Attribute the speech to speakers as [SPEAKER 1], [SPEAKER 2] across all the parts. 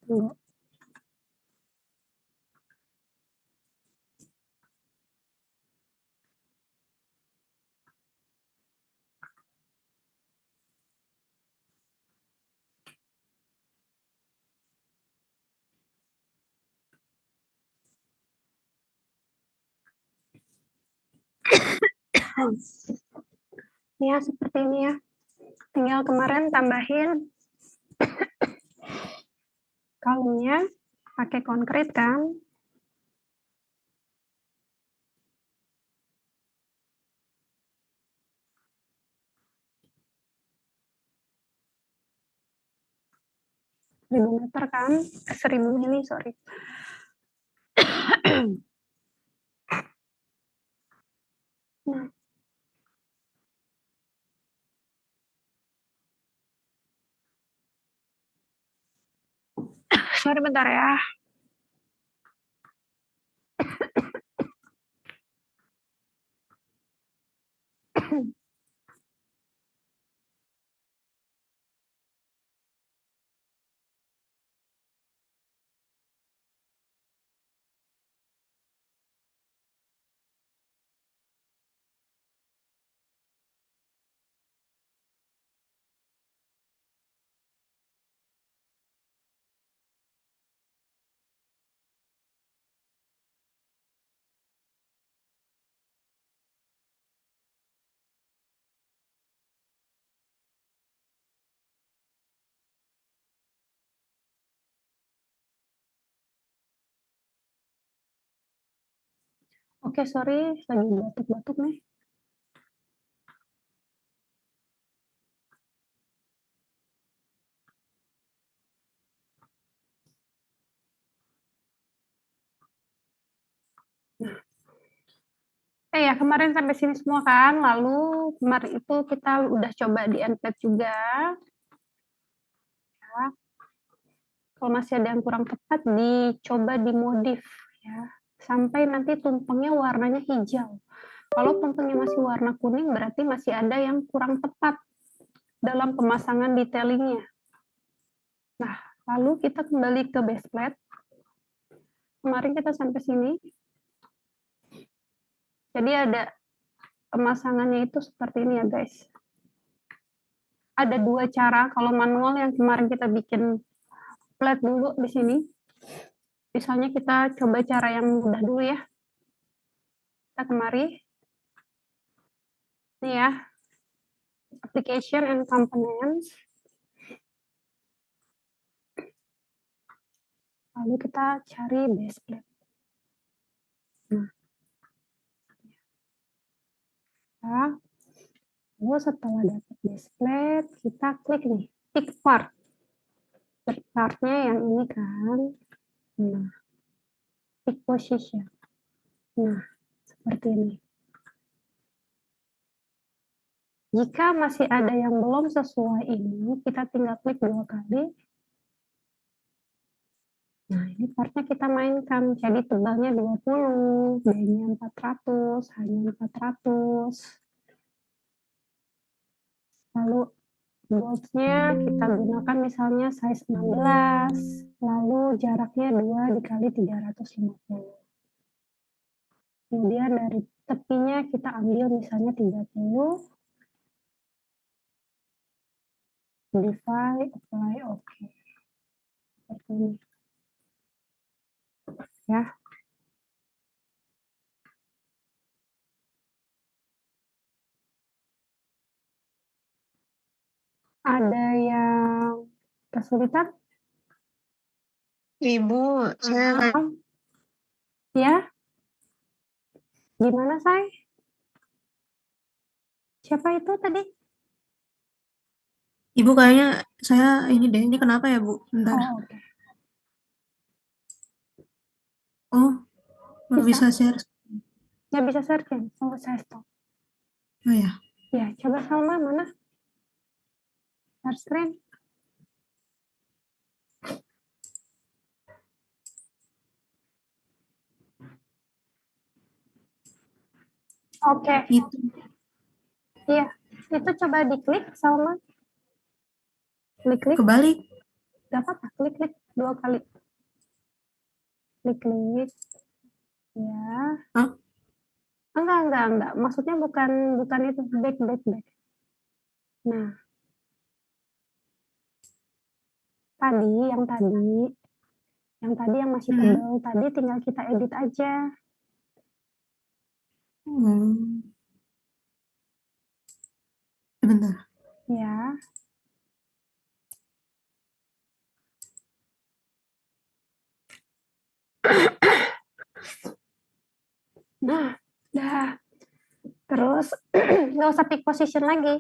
[SPEAKER 1] Tunggu. Ya, seperti ini ya. Tinggal kemarin tambahin kalungnya pakai konkrit kan. Ribu meter kan, 1000 mili, sorry. Nah, sorry bentar ya. Oke, sorry, lagi batuk-batuk nih. Ya, kemarin sampai sini semua kan, lalu kemarin itu kita udah coba di Unpad juga. Ya. Kalau masih ada yang kurang tepat, dicoba dimodif ya, sampai nanti tumpengnya warnanya hijau. Kalau tumpengnya masih warna kuning, berarti masih ada yang kurang tepat dalam pemasangan detailingnya. Nah, lalu kita kembali ke base plate. Kemarin kita sampai sini. Jadi ada pemasangannya itu seperti ini ya guys. Ada dua cara, kalau manual yang kemarin kita bikin plate dulu di sini. Misalnya kita coba cara yang mudah dulu ya. Kita kemari. Ini ya. Application and components. Lalu kita cari base plate. Nah, lalu setelah dapat base plate, kita klik nih, pick part. Partnya yang ini kan. Nah, pick position. Nah, seperti ini. Jika masih ada yang belum sesuai ini, kita tinggal klik 2 kali. Nah, ini partnya kita mainkan. Jadi tebalnya 20, B-nya 400, H-nya 400. Lalu bolts-nya kita gunakan misalnya size 16, lalu jaraknya 2 dikali 350. Kemudian dari tepinya kita ambil misalnya 30, divide, apply, oke. Seperti ini. Ya. Ada yang kesulitan?
[SPEAKER 2] Ibu, saya
[SPEAKER 1] Ya? Gimana, Say? Siapa itu tadi?
[SPEAKER 2] Ibu kayaknya saya ini deh, ini kenapa ya Bu? Bentar.
[SPEAKER 1] Oh, oke.
[SPEAKER 2] Oh, nggak
[SPEAKER 1] Bisa?
[SPEAKER 2] bisa share.
[SPEAKER 1] Ya, bisa searching. Tunggu saya stop.
[SPEAKER 2] Oh ya.
[SPEAKER 1] Ya, coba Salma, mana? Share screen. Oke.
[SPEAKER 2] Itu.
[SPEAKER 1] Iya. Itu coba diklik, Salma. Klik-klik.
[SPEAKER 2] Kebalik.
[SPEAKER 1] Gak apa-apa, klik-klik. 2 kali. Klik. Ya.
[SPEAKER 2] Hah?
[SPEAKER 1] Enggak. Maksudnya bukan itu. Back. Nah, yang tadi yang masih tebal tadi tinggal kita edit aja.
[SPEAKER 2] Sebentar.
[SPEAKER 1] Ya. Nah, dah. Terus nggak usah pick position lagi.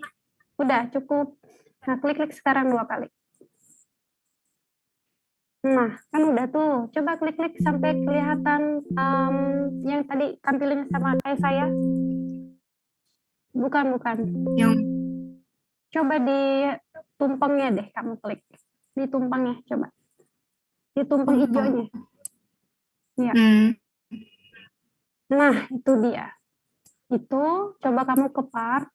[SPEAKER 1] Udah cukup. Nah, klik sekarang 2 kali. Nah, kan udah tuh. Coba klik sampai kelihatan yang tadi tampilnya sama kayak saya. Bukan.
[SPEAKER 2] Yang
[SPEAKER 1] Coba di tumpengnya deh kamu klik. Di tumpengnya coba. Di tumpeng hijaunya. Ya. Nah, itu dia. Itu coba kamu ke part.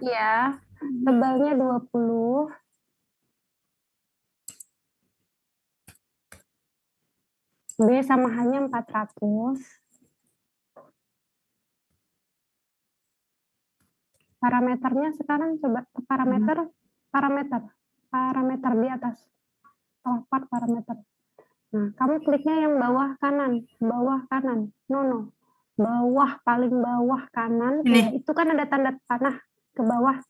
[SPEAKER 1] Ya. Tebalnya 20. B sama hanya 400. Parameternya sekarang coba ke parameter di atas. Part parameter. Nah, kamu kliknya yang bawah kanan. No. Paling bawah kanan. Ya, itu kan ada tanda panah ke bawah.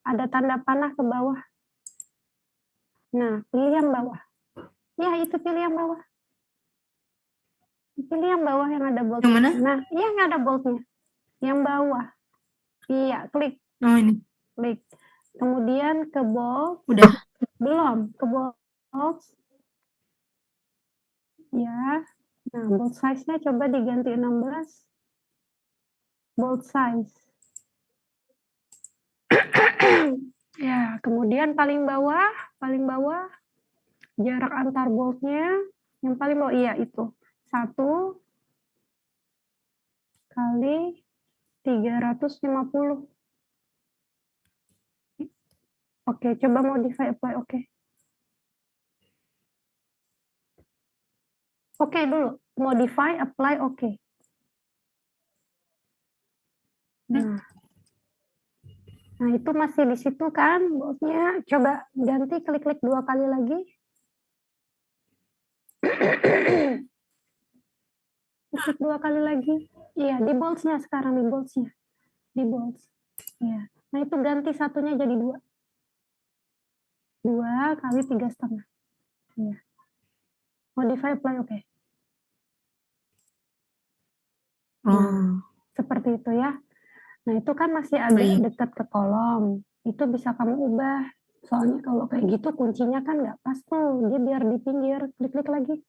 [SPEAKER 1] Ada tanda panah ke bawah. Nah, pilih yang bawah. Ya, itu pilih yang bawah. Pilih yang bawah yang ada bold.
[SPEAKER 2] Yang mana?
[SPEAKER 1] Nah, yang ada boldnya. Yang bawah. Iya, klik.
[SPEAKER 2] Oh, ini.
[SPEAKER 1] Klik. Kemudian ke bold.
[SPEAKER 2] Udah.
[SPEAKER 1] Belum, ke bold. Ya. Nah, bold size-nya coba diganti 16. Bold size. Ya, kemudian paling bawah jarak antar boldnya yang paling bawah, iya itu 1 kali 350. Oke, coba modify apply. Oke dulu, modify apply. Nah, itu masih di situ kan boldnya. Coba ganti, klik 2 kali lagi. Klik 2 kali lagi. Iya, di bolds-nya sekarang, di bolds. Iya. Nah, itu ganti satunya jadi 2. 2 kali 3,5. Iya. Modify apply, oke. Nah, seperti itu ya. Nah, itu kan masih agak dekat ke kolom. Itu bisa kamu ubah. Soalnya kalau kayak gitu kuncinya kan nggak pas tuh. Dia biar di pinggir. Klik lagi.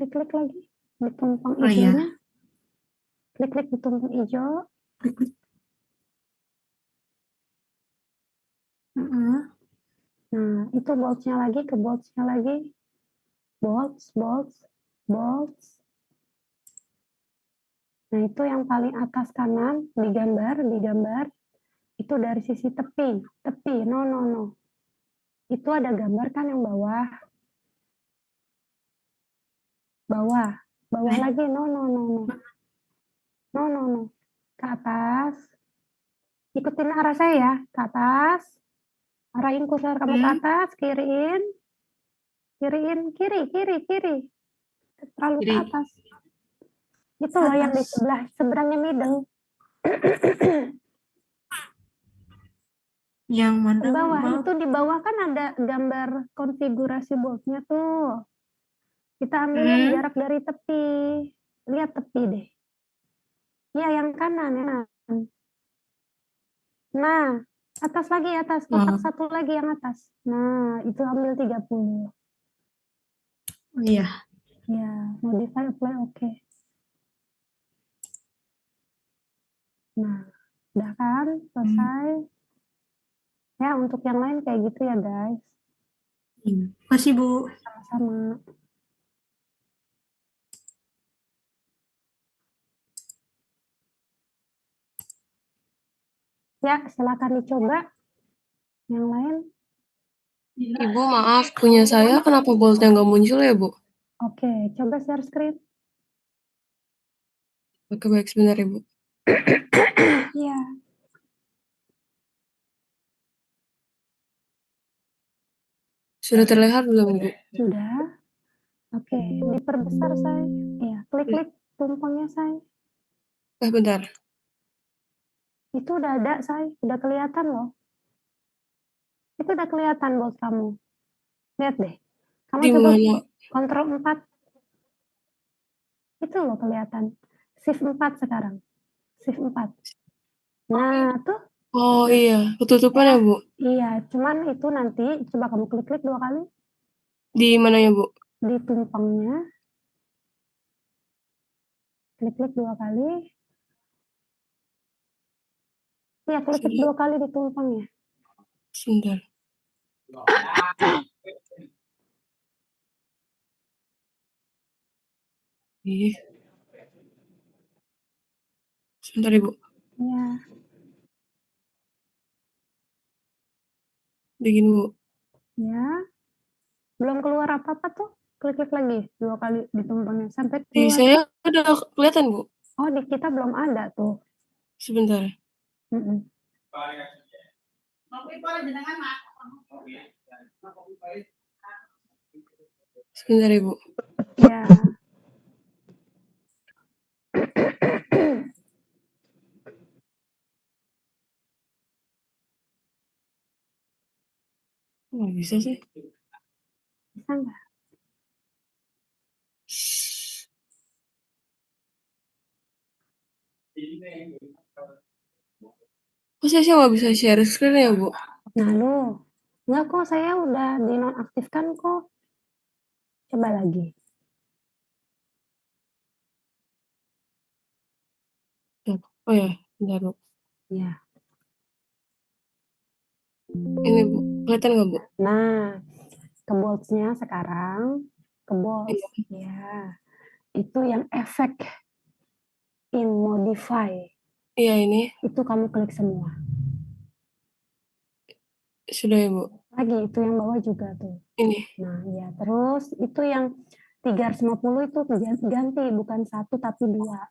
[SPEAKER 1] Klik lagi. Di tumpang hijaunya. Klik di tumpang hijau. Nah, itu bolts-nya lagi, ke bolts-nya lagi. Bolts. Nah, itu yang paling atas kanan, digambar. Itu dari sisi tepi. No. Itu ada gambar kan yang bawah. Bawah lagi. No. Ke atas. Ikutin arah saya ya, ke atas. Arahin kursor kamu ke atas, kiri. Terlalu ke atas. Itu loh yang di seberangnya middle.
[SPEAKER 2] Yang mana?
[SPEAKER 1] Ke bawah, itu di bawah kan ada gambar konfigurasi boldnya tuh. Kita ambil yang jarak dari tepi. Lihat tepi deh. Ya, yang kanan. Nah, atas lagi, kotak satu lagi yang atas. Nah, itu ambil 30.
[SPEAKER 2] Iya.
[SPEAKER 1] Ya, modify apply oke. Nah, udah kan? Selesai. Ya, untuk yang lain kayak gitu ya, guys.
[SPEAKER 2] Makasih, Bu.
[SPEAKER 1] Sama-sama. Ya, silakan dicoba. Yang lain
[SPEAKER 3] Ibu maaf, punya saya kenapa boltnya nggak muncul ya, Bu?
[SPEAKER 1] Oke, coba share screen.
[SPEAKER 3] Oke, baik, sebentar, Ibu.
[SPEAKER 1] Iya.
[SPEAKER 3] Sudah terlihat belum, Bu?
[SPEAKER 1] Sudah. Oke, diperbesar, Say. Iya, klik-klik tumpengnya, Say.
[SPEAKER 3] Bentar.
[SPEAKER 1] Itu udah ada, Say. Udah kelihatan loh. Itu udah kelihatan buat kamu. Lihat deh. Kamu
[SPEAKER 3] Di
[SPEAKER 1] coba
[SPEAKER 3] mana?
[SPEAKER 1] kontrol 4. Itu loh kelihatan. Shift 4 sekarang. Shift 4. Nah, tuh.
[SPEAKER 3] Oh iya, ketutupan ya, Bu?
[SPEAKER 1] Iya, cuman itu nanti coba kamu klik-klik 2 kali.
[SPEAKER 3] Di mananya, Bu?
[SPEAKER 1] Di tumpengnya. Klik-klik 2 kali. Iya, klik-klik 2 kali di tumpengnya.
[SPEAKER 3] Sebentar. Ih. Sebentar, Ibu.
[SPEAKER 1] Iya.
[SPEAKER 3] Begini, Bu.
[SPEAKER 1] Ya. Belum keluar apa-apa tuh. Klik-klik lagi 2 kali di tumpengnya sampai
[SPEAKER 3] Di
[SPEAKER 1] keluar.
[SPEAKER 3] saya udah kelihatan, Bu.
[SPEAKER 1] Oh, di kita belum ada tuh.
[SPEAKER 3] Sebentar. Sebentar, Ibu.
[SPEAKER 1] Ya.
[SPEAKER 3] Nggak bisa sih.
[SPEAKER 1] Bisa nggak?
[SPEAKER 3] Kok saya nggak bisa share screen ya, Bu?
[SPEAKER 1] Nah, lu. Nggak kok, saya udah dinonaktifkan kok. Coba lagi.
[SPEAKER 3] Oh ya, bentar, Bu.
[SPEAKER 1] Ya.
[SPEAKER 3] Ini, Bu. Kelihatan nggak, Bu?
[SPEAKER 1] Nah, ke bolts-nya sekarang. Ke bolts. Ya. Itu yang efek in modify.
[SPEAKER 3] Iya, ini.
[SPEAKER 1] Itu kamu klik semua.
[SPEAKER 3] Sudah ya, Bu?
[SPEAKER 1] Lagi, itu yang bawah juga tuh.
[SPEAKER 3] Ini.
[SPEAKER 1] Nah, ya. Terus itu yang 350 itu ganti, bukan 1 tapi 2.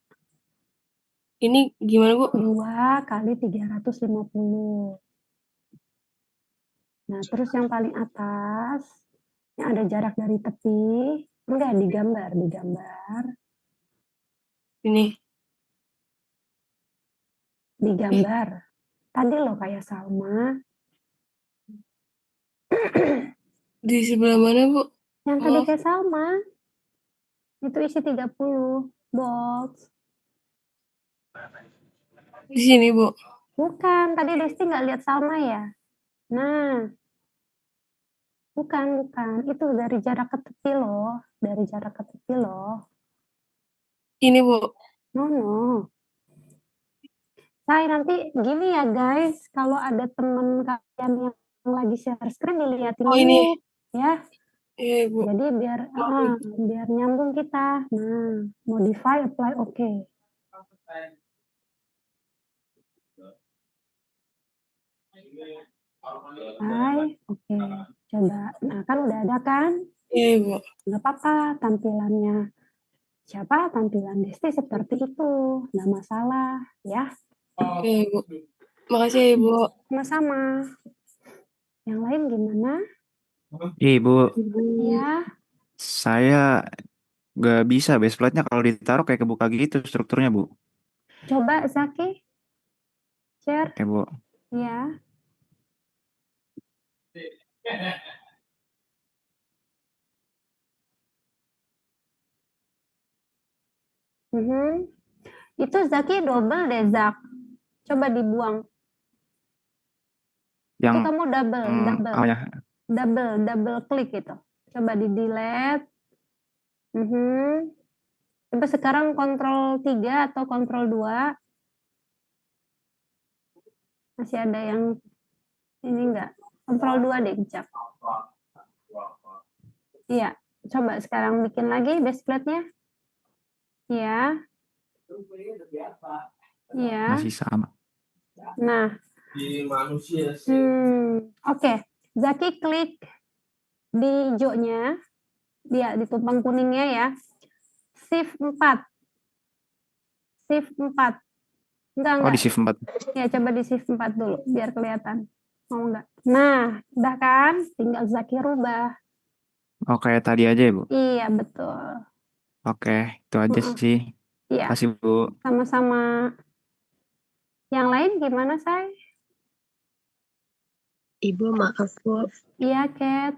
[SPEAKER 3] Ini gimana, Bu?
[SPEAKER 1] 2 kali 350. Nah, terus yang paling atas, yang ada jarak dari tepi, enggak digambar.
[SPEAKER 3] Ini.
[SPEAKER 1] Digambar. Tadi loh kayak Salma.
[SPEAKER 3] Di sebelah mana, Bu?
[SPEAKER 1] Yang tadi kayak Salma. Itu isi 30 volts.
[SPEAKER 3] Di sini, Bu.
[SPEAKER 1] Bukan, tadi Desti nggak lihat Salma ya? Nah, bukan. Itu dari jarak ke tepi loh.
[SPEAKER 3] Ini, Bu.
[SPEAKER 1] No. Saya nanti gini ya guys, kalau ada temen kalian yang lagi share screen dilihatin
[SPEAKER 3] Oh,
[SPEAKER 1] dulu
[SPEAKER 3] ini.
[SPEAKER 1] ya.
[SPEAKER 3] Iya, Bu.
[SPEAKER 1] Jadi biar nyambung kita. Nah, modify, apply, oke. Oke. Coba. Nah, kan udah ada kan?
[SPEAKER 3] Iya, Bu.
[SPEAKER 1] Nggak apa-apa tampilannya. Siapa tampilan Desti seperti itu. Nggak masalah ya.
[SPEAKER 3] Oke, Bu. Makasih ya, Ibu.
[SPEAKER 1] Sama-sama. Yang lain gimana?
[SPEAKER 4] Ibu,
[SPEAKER 1] Ya.
[SPEAKER 4] saya nggak bisa base plate-nya kalau ditaruh kayak kebuka gitu strukturnya, Bu.
[SPEAKER 1] Coba Zaki share.
[SPEAKER 4] Oke, Bu.
[SPEAKER 1] Ya. Itu Zaki double deh, Zak. Coba dibuang. Itu
[SPEAKER 4] Yang
[SPEAKER 1] kamu
[SPEAKER 4] ya.
[SPEAKER 1] double klik itu. Coba di delete. Coba sekarang kontrol 3 atau kontrol 2. Masih ada yang ini enggak? Kontrol 2 deh, Cak. Iya, coba sekarang bikin lagi base plate-nya. Iya. Iya.
[SPEAKER 4] Masih sama.
[SPEAKER 1] Nah. Oke. Zaki klik Di hijaunya, dia di tumpang kuningnya ya, shift 4. Shift 4.
[SPEAKER 4] Oh, di
[SPEAKER 1] Enggak.
[SPEAKER 4] shift 4.
[SPEAKER 1] Ya, coba di shift 4 dulu, biar kelihatan. Mau enggak? Nah, udah kan? Tinggal Zaki rubah.
[SPEAKER 4] Oh, kayak tadi aja ya, Bu?
[SPEAKER 1] Iya, betul.
[SPEAKER 4] Oke, itu aja
[SPEAKER 1] Heeh.
[SPEAKER 4] sih.
[SPEAKER 1] Iya,
[SPEAKER 4] Kasih, Bu.
[SPEAKER 1] sama-sama. Yang lain gimana, Say?
[SPEAKER 3] Ibu maaf Bu,
[SPEAKER 1] Iya, Cat.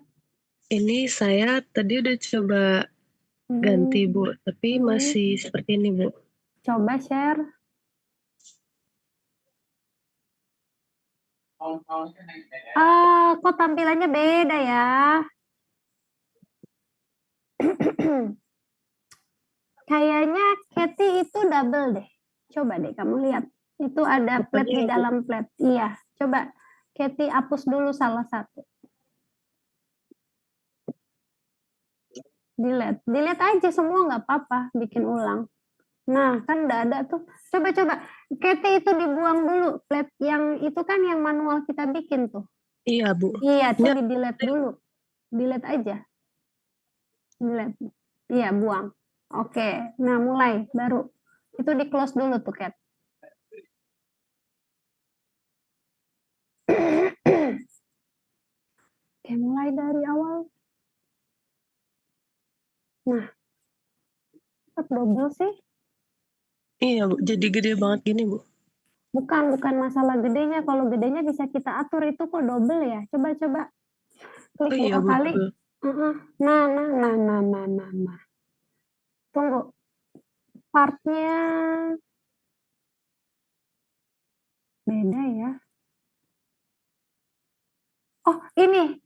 [SPEAKER 3] ini saya tadi udah coba ganti Bu, tapi masih seperti ini Bu.
[SPEAKER 1] Coba share. Kok tampilannya beda ya? Kayaknya Kathy itu double deh. Coba deh kamu lihat. Itu ada plat di
[SPEAKER 3] Bukannya Bu,
[SPEAKER 1] dalam plat. Iya, coba Kathy hapus dulu salah satu. Delete aja semua nggak apa-apa, bikin ulang. Nah, kan udah ada tuh. Coba-coba. Kathy itu dibuang dulu. Plat yang itu kan yang manual kita bikin tuh.
[SPEAKER 3] iya Bu.
[SPEAKER 1] Iya, itu
[SPEAKER 3] Enggak,
[SPEAKER 1] di-delete dulu. Delete aja. Delete. Iya, buang. Oke. Nah, mulai baru. Itu di-close dulu tuh, Kat. Oke, mulai dari awal. Nah, kok double sih?
[SPEAKER 3] iya Bu, jadi gede banget gini Bu.
[SPEAKER 1] Bukan masalah gedenya. Kalau gedenya bisa kita atur, itu kok double ya? Coba-coba klik
[SPEAKER 3] Oh iya
[SPEAKER 1] dua
[SPEAKER 3] Bu,
[SPEAKER 1] kali.
[SPEAKER 3] betul.
[SPEAKER 1] Nah. Tunggu. Partnya beda ya. Oh, ini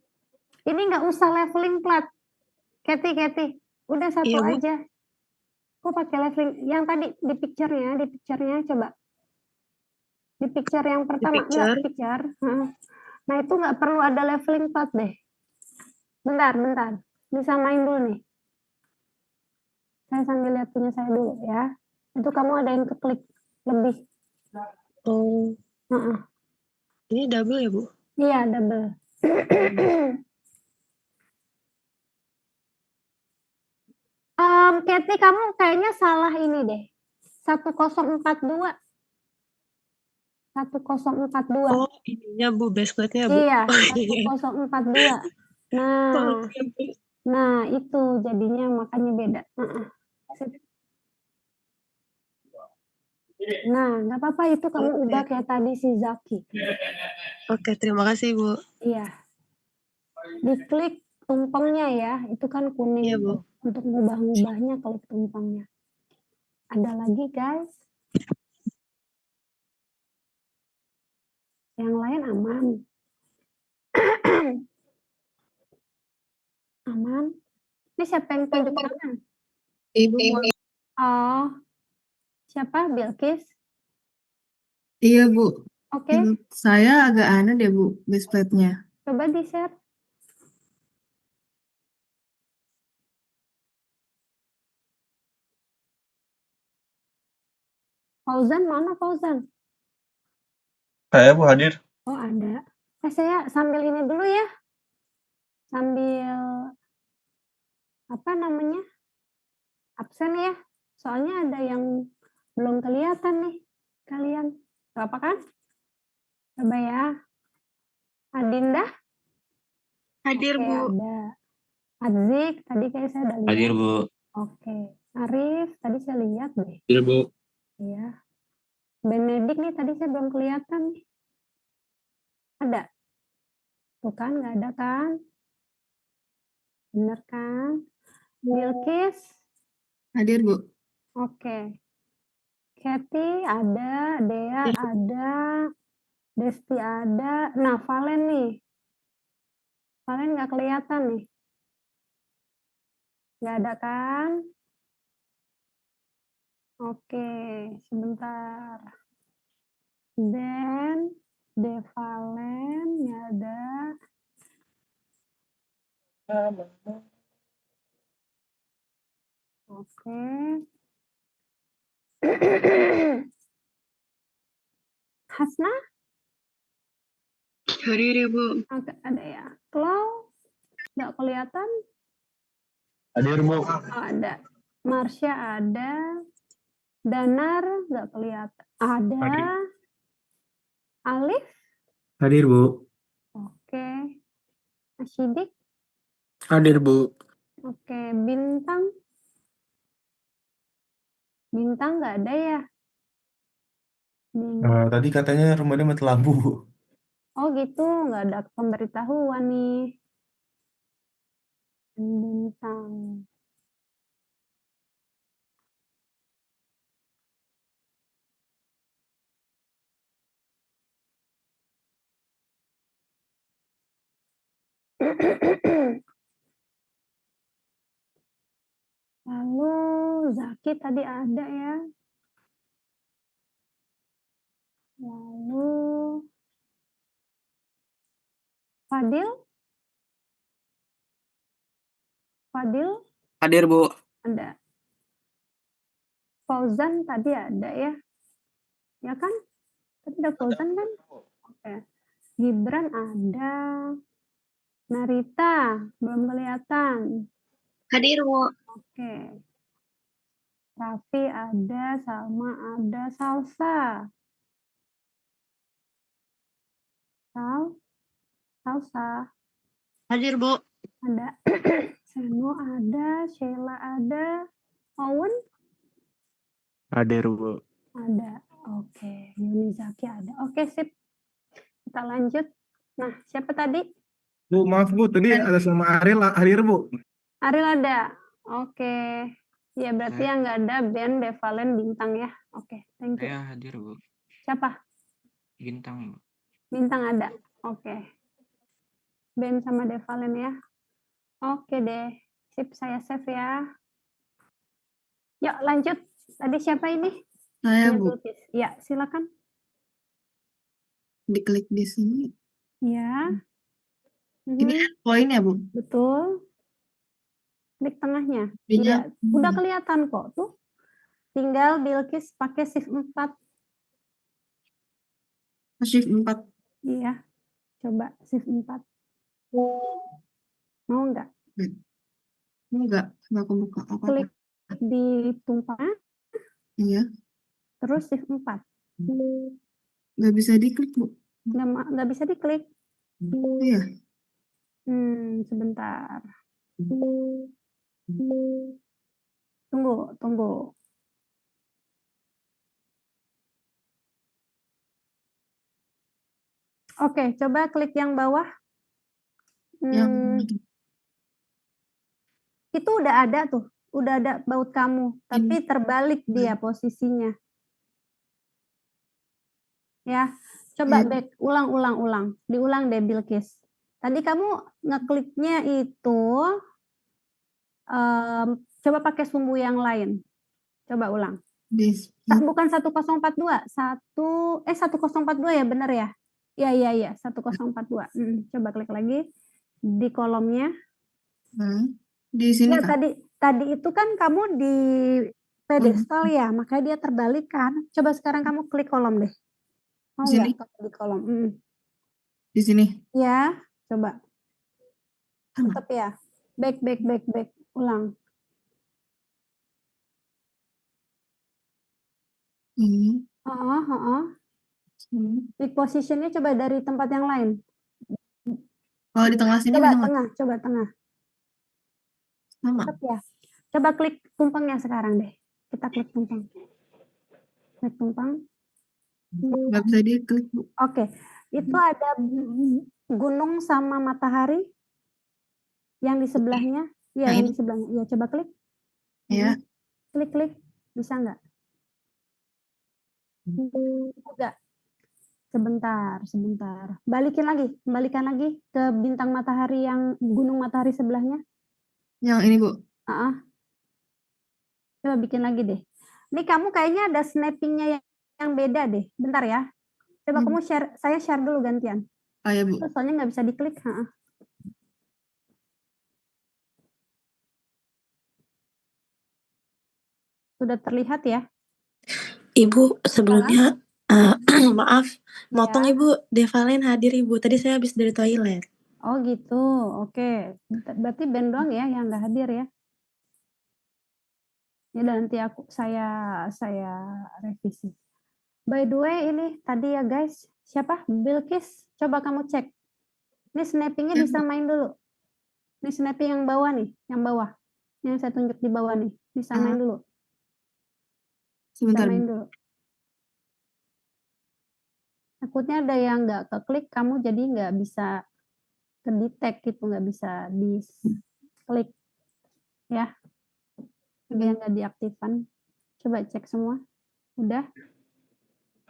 [SPEAKER 1] nggak usah leveling plat. Kathy. Udah satu
[SPEAKER 3] Iya Bu,
[SPEAKER 1] aja. Kok pakai leveling? Yang tadi di picture-nya coba. Di picture yang
[SPEAKER 3] di
[SPEAKER 1] pertama, enggak
[SPEAKER 3] picture.
[SPEAKER 1] picture. Nah, itu nggak perlu ada leveling plat deh. Bentar. Disamain dulu nih. Saya sambil lihat punya saya dulu ya. Itu kamu ada yang keklik lebih.
[SPEAKER 3] Oh,
[SPEAKER 1] Heeh.
[SPEAKER 3] ini double ya Bu?
[SPEAKER 1] Iya, double. Kathy, kamu kayaknya salah ini deh. 1042. 1042.
[SPEAKER 3] Oh, ininya Bu, base plate-nya Bu.
[SPEAKER 1] Iya,
[SPEAKER 3] Oh iya,
[SPEAKER 1] 1042.
[SPEAKER 3] maaf
[SPEAKER 1] Nah,
[SPEAKER 3] ya Bu.
[SPEAKER 1] itu jadinya makanya beda. Sip. Nah, nggak apa-apa itu kamu ubah kayak tadi si Zaki.
[SPEAKER 3] Oke, terima kasih Bu.
[SPEAKER 1] Iya. Diklik tumpengnya ya, itu kan kuning
[SPEAKER 3] Iya Bu.
[SPEAKER 1] tuh. Untuk ngubah-ngubahnya kalau tumpengnya. Ada lagi guys. Yang lain aman. Aman. Ini siapa yang tunjuk tangan?
[SPEAKER 2] Ibu,
[SPEAKER 1] Oh, siapa? Bilkis.
[SPEAKER 2] iya Bu.
[SPEAKER 1] Oke,
[SPEAKER 2] Saya agak aneh deh Bu, base plate-nya.
[SPEAKER 1] coba di-share. Fauzan, mana Fauzan?
[SPEAKER 5] Saya Bu hadir.
[SPEAKER 1] Oh, ada. Saya sambil ini dulu ya. Sambil apa namanya? Absen ya. Soalnya ada yang belum kelihatan nih kalian. Gak apa kan? Coba ya. Adinda?
[SPEAKER 3] Hadir
[SPEAKER 1] Oke,
[SPEAKER 3] Bu.
[SPEAKER 1] ada. Adzik, tadi kayak saya udah lihat.
[SPEAKER 5] Hadir Bu.
[SPEAKER 1] Oke. Arif, tadi saya lihat deh.
[SPEAKER 5] Hadir Bu.
[SPEAKER 1] Iya. Benedik nih, tadi saya belum kelihatan nih. Ada? Tuh kan, nggak ada kan? Bener kan? Bilkis?
[SPEAKER 2] Hadir Bu.
[SPEAKER 1] Oke. Kathy ada, Dea ada, Desti ada. Nah, Valen nih. Valen nggak kelihatan nih. Nggak ada kan? Oke, sebentar. Dan Devalen nggak ada. Oke. Hasna?
[SPEAKER 3] Hadir ya Bu.
[SPEAKER 1] Oke, ada ya. Klau? Nggak kelihatan?
[SPEAKER 5] Hadir, Bu.
[SPEAKER 1] Oh, ada. Marsha ada. Danar nggak kelihatan. Ada.
[SPEAKER 6] Hadir.
[SPEAKER 1] Alif?
[SPEAKER 6] Hadir, Bu.
[SPEAKER 1] Oke. Asyidik?
[SPEAKER 6] Hadir, Bu.
[SPEAKER 1] Oke. Bintang? Bintang nggak ada ya?
[SPEAKER 5] Tadi katanya rumahnya mati lampu, Bu.
[SPEAKER 1] Oh gitu, nggak ada pemberitahuan nih. Bintang. Lalu Zaki tadi ada ya. Lalu Fadil? Fadil
[SPEAKER 6] Hadir, Bu.
[SPEAKER 1] ada. Fauzan tadi ada ya. Ya kan? Tadi ada Fauzan kan? Oke. Gibran ada. Narita belum kelihatan.
[SPEAKER 7] Hadir, Bu.
[SPEAKER 1] Oke. Raffi ada, Salma ada, Salsa. Salsa
[SPEAKER 7] Hadir, Bu.
[SPEAKER 1] ada. Seno ada, Sheila ada, Owen
[SPEAKER 4] Hadir, Bu.
[SPEAKER 1] ada. Oke, Yunizaki ada. Oke, sip. Kita lanjut. Nah, siapa tadi?
[SPEAKER 6] Bu, maaf, Bu. Tadi ada sama Ariel hadir, Bu.
[SPEAKER 1] Ariel ada. Oke. Ya, berarti yang nggak ada Ben, Devalen, Bintang ya. Oke, thank you.
[SPEAKER 8] Saya hadir, Bu.
[SPEAKER 1] Siapa?
[SPEAKER 8] Bintang, Bu.
[SPEAKER 1] Bintang ada. Oke. Ben sama Devalen ya. Oke deh. Sip, saya save ya. Yuk, lanjut. Tadi siapa ini?
[SPEAKER 2] Saya,
[SPEAKER 1] Punya
[SPEAKER 2] Bu.
[SPEAKER 1] Bilqis. Ya, silakan.
[SPEAKER 2] Diklik di sini.
[SPEAKER 1] Ya.
[SPEAKER 2] Ini
[SPEAKER 1] Mhm,
[SPEAKER 2] poin ya, Bu?
[SPEAKER 1] betul. Klik tengahnya.
[SPEAKER 2] Iya.
[SPEAKER 1] Iya, udah kelihatan kok tuh. Tinggal Bilqis pakai shift 4.
[SPEAKER 2] Shift 4.
[SPEAKER 1] Iya. Coba shift 4. Mau nggak?
[SPEAKER 2] Enggak kebuka apa-apa.
[SPEAKER 1] Klik di tumpang,
[SPEAKER 2] Iya.
[SPEAKER 1] terus shift 4.
[SPEAKER 2] Nggak bisa diklik, Bu.
[SPEAKER 1] Nggak bisa diklik.
[SPEAKER 2] Iya.
[SPEAKER 1] Sebentar. Tunggu. Oke, coba klik yang bawah.
[SPEAKER 2] Yang
[SPEAKER 1] Itu udah ada tuh, udah ada baut kamu, tapi terbalik dia posisinya. Ya, coba back, ulang. Diulang deh Bilqis. Tadi kamu ngekliknya itu, coba pakai sumbu yang lain. Coba ulang. Bukan 1042, 1042 ya, benar ya? Iya, 1042. Coba klik lagi di kolomnya.
[SPEAKER 2] Di sini
[SPEAKER 1] Ya,
[SPEAKER 2] kan?
[SPEAKER 1] tadi itu kan kamu di pedestal ya, makanya dia terbalik kan. Coba sekarang kamu klik kolom deh. Mau
[SPEAKER 2] Di sini?
[SPEAKER 1] nggak di kolom?
[SPEAKER 2] Di sini.
[SPEAKER 1] Ya, coba. Tetap ya. Back. Ulang.
[SPEAKER 2] Ini.
[SPEAKER 1] Klik positionnya coba dari tempat yang lain.
[SPEAKER 2] Kalau di tengah sini
[SPEAKER 1] Coba tengah.
[SPEAKER 2] sama.
[SPEAKER 1] Tetap ya. Coba klik tumpengnya sekarang deh. Kita klik tumpeng. Klik tumpeng.
[SPEAKER 2] Nggak bisa diklik, Bu.
[SPEAKER 1] Oke. Itu ada gunung sama matahari yang di sebelahnya. Iya, yang di sebelahnya. Iya, coba klik.
[SPEAKER 2] Ya.
[SPEAKER 1] Klik. Bisa nggak? Enggak. Sebentar. Kembalikan lagi ke bintang matahari yang gunung matahari sebelahnya.
[SPEAKER 2] Yang ini, Bu.
[SPEAKER 1] Coba bikin lagi deh. Ini kamu kayaknya ada snappingnya yang beda deh. Bentar ya. Coba kamu share, saya share dulu gantian.
[SPEAKER 2] Ya, Bu.
[SPEAKER 1] Soalnya nggak bisa diklik. Sudah terlihat ya?
[SPEAKER 9] Ibu, sebelumnya maaf, motong Ibu, Devalen hadir Ibu. Tadi saya habis dari toilet.
[SPEAKER 1] Oh gitu, oke. Berarti Ben doang ya yang nggak hadir ya? Ya udah, nanti saya revisi. By the way, ini tadi ya guys, siapa? Bilkis, coba kamu cek. Ini snappingnya
[SPEAKER 2] Ya, Bu.
[SPEAKER 1] disamain dulu. Ini snapping yang bawah nih, yang bawah. Yang saya tunjuk di bawah nih, disamain dulu.
[SPEAKER 2] Sebentar,
[SPEAKER 1] Samain
[SPEAKER 2] Bu.
[SPEAKER 1] dulu. Takutnya ada yang nggak keklik, kamu jadi nggak bisa kedetek gitu, nggak bisa di-klik ya. Ada yang nggak diaktifkan. Coba cek semua. Udah.